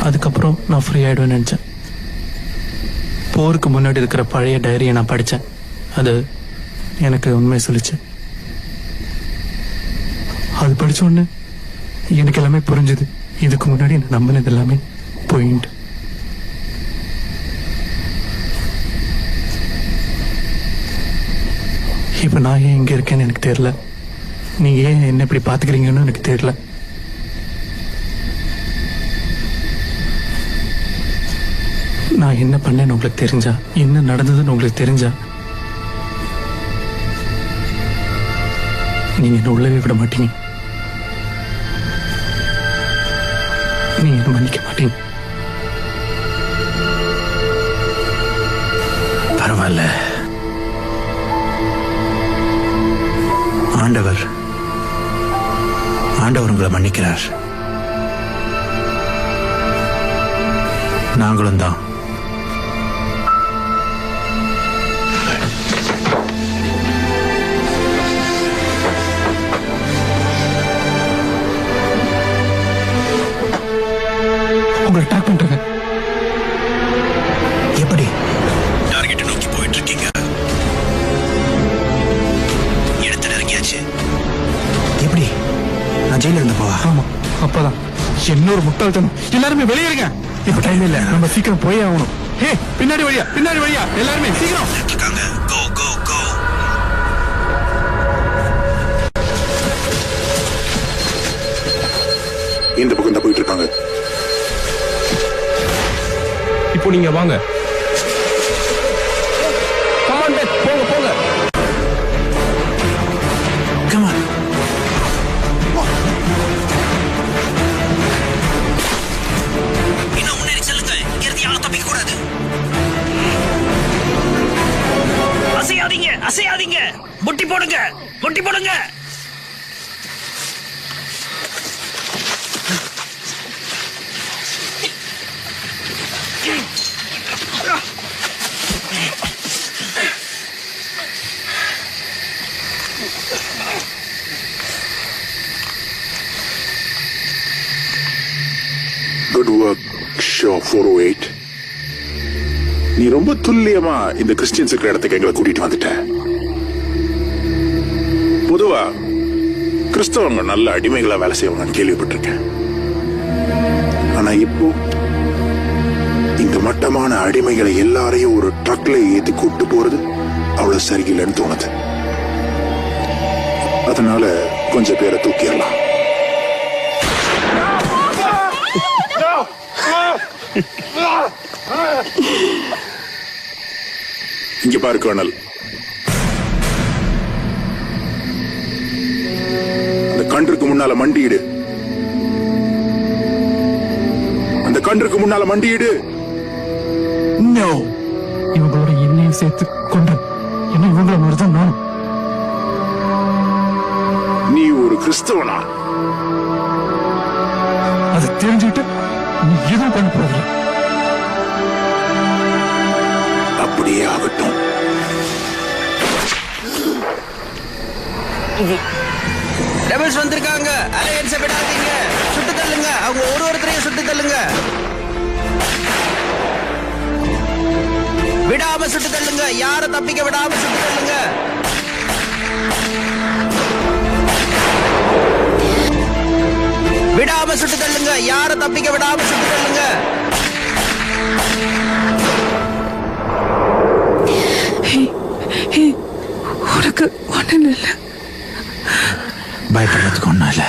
அதுக்கப்புறம் நான் ஃப்ரீ ஆயிடுவேன்னு நினைச்சேன். போருக்கு முன்னாடி இருக்கிற பழைய டைரியை நான் படித்தேன். அது எனக்கு உண்மையை சொல்லிச்சு. அது படிச்ச உடனே எனக்கு எல்லாமே புரிஞ்சுது. இதுக்கு முன்னாடி நான் நம்பினது எல்லாமே போயிட்டு. இப்ப நான் ஏன் இங்க இருக்கேன்னு எனக்கு தெரியல. நீங்க ஏன் என்ன இப்படி பாத்துக்கிறீங்கன்னு எனக்கு தெரியல. நான் என்ன பண்ணேன்னு உங்களுக்கு தெரிஞ்சா, என்ன நடந்ததுன்னு உங்களுக்கு தெரிஞ்சா, நீங்க என்ன உள்ளவே விட மாட்டீங்க. நீங்க என்ன மன்னிக்க மாட்டீங்க. பரவாயில்ல, ஆண்டவர் உங்களை மன்னிக்கிறார். நாங்களும் தான். உங்களை டாக் பண்றேன். எப்படி? டார்கெட் நோக்கி போயிட்டு இருக்கீங்க. எடுத்து நெருங்கியாச்சு. எப்படி? நான் ஜெயில இருந்து போவா? ஆமா, அப்பதான் இன்னொரு முட்டாள்தனம். எல்லாருமே வெளியேறுங்க. இப்ப டைம் இல்ல, நம்ம சீக்கிரம் போயே ஆகணும். ஹே, பின்னாடி வழியா எல்லாருமே சீக்கிரம். கோ கோ கோ. இந்த பக்கம் தான் போயிட்டு இருக்காங்க. இப்போ நீங்க வாங்க. போங்க. Come on. இன்னும் முன்னேறி செல்லுங்க. இறுதி யாரும் தப்பிக்க கூடாது. அசையாதீங்க. முட்டி போடுங்க. Good work, Shaw 408. நீ ரொம்ப துல்லியமா இந்த கிறிஸ்டியன்ஸ் இருக்கிற இடத்துக்கு எங்களை கூட்டிட்டு வந்துட்ட. பொதுவா கிறிஸ்தவங்க நல்ல அடிமைகளா வேலை செய்வாங்கன்னு கேள்விப்பட்டிருக்கேன். ஆனா இப்போ இந்த மட்டமான அடிமைகளை எல்லாரையும் ஒரு ட்ரக்ல ஏத்தி கூட்டு போறது அவ்வளவு சரியில்லைன்னு தோணுது. அதனால கொஞ்சம் பேரை தூக்கிடலாம். இங்க பாரு கர்னல், அந்த கன்றுக்கு முன்னால மண்டியிடு. No. இவங்களோட என்னையும் சேர்த்து கொண்டு என்ன இவங்கள மாதிரிதான் நானும். நீ ஒரு கிறிஸ்தவனா? அதை தெரிஞ்சுக்கிட்டு நீ எதுவும் பண்ண போறதில்ல. அப்படியே ஆகட்டும். டெபிள்ஸ் வந்திருக்காங்க. அலையன்ஸை விடாதீங்க. சுட்டு தள்ளுங்க. அவங்க ஒருத்தரையும் சுட்டு தள்ளுங்க. விடாம சுட்டு தள்ளுங்க. யாரை தப்பிக்க விடாம சுட்டு தள்ளுங்க. யாரை தப்பிக்க விடாம சுட்டு தள்ளுங்க. உனக்கு ஒண்ணும் இல்ல. பயப்படுறதுக்கு ஒண்ணும் இல்ல.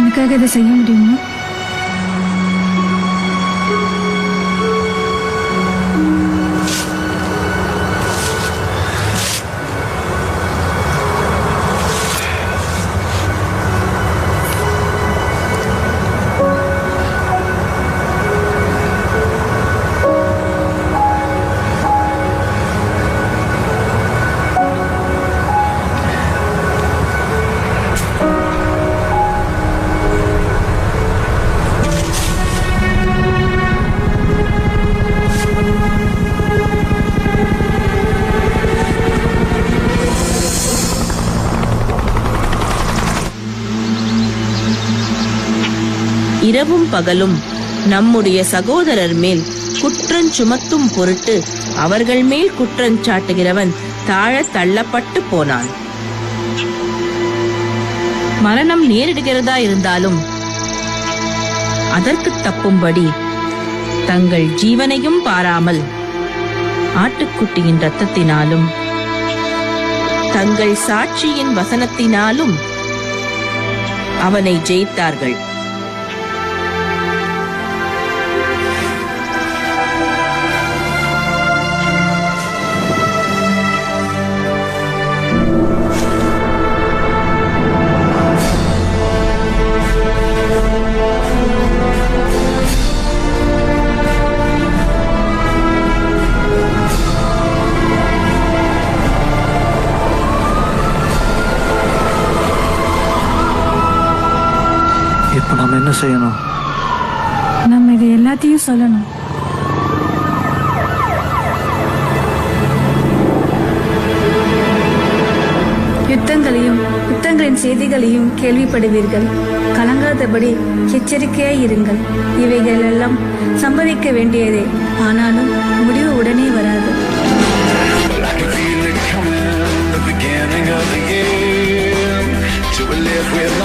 எனக்காக இதை செய்ய முடியுமா? இரவும் பகலும் நம்முடைய சகோதரர் மேல் குற்றம் சுமத்தும் பொருட்டு அவர்கள் மேல் குற்றஞ்சாட்டுகிறவன் தாழ தள்ளப்பட்டு போனான். மரணம் நேரிடுகிறதா இருந்தாலும் அதற்கு தப்பும்படி தங்கள் ஜீவனையும் பாராமல் ஆட்டுக்குட்டியின் இரத்தத்தினாலும் தங்கள் சாட்சியின் வசனத்தினாலும் அவனை ஜெயித்தார்கள். இப்ப நாம என்ன செய்யணும்? நம்ம இது எல்லாத்தையும் சொல்லணும். யுத்தங்களின் செய்திகளையும் கேள்விப்படுவீர்கள். கலங்காதபடி எச்சரிக்கையாய் இருங்கள். இவைகள் எல்லாம் சம்பவிக்க வேண்டியதே, ஆனாலும் முடிவு உடனே வராது. To live with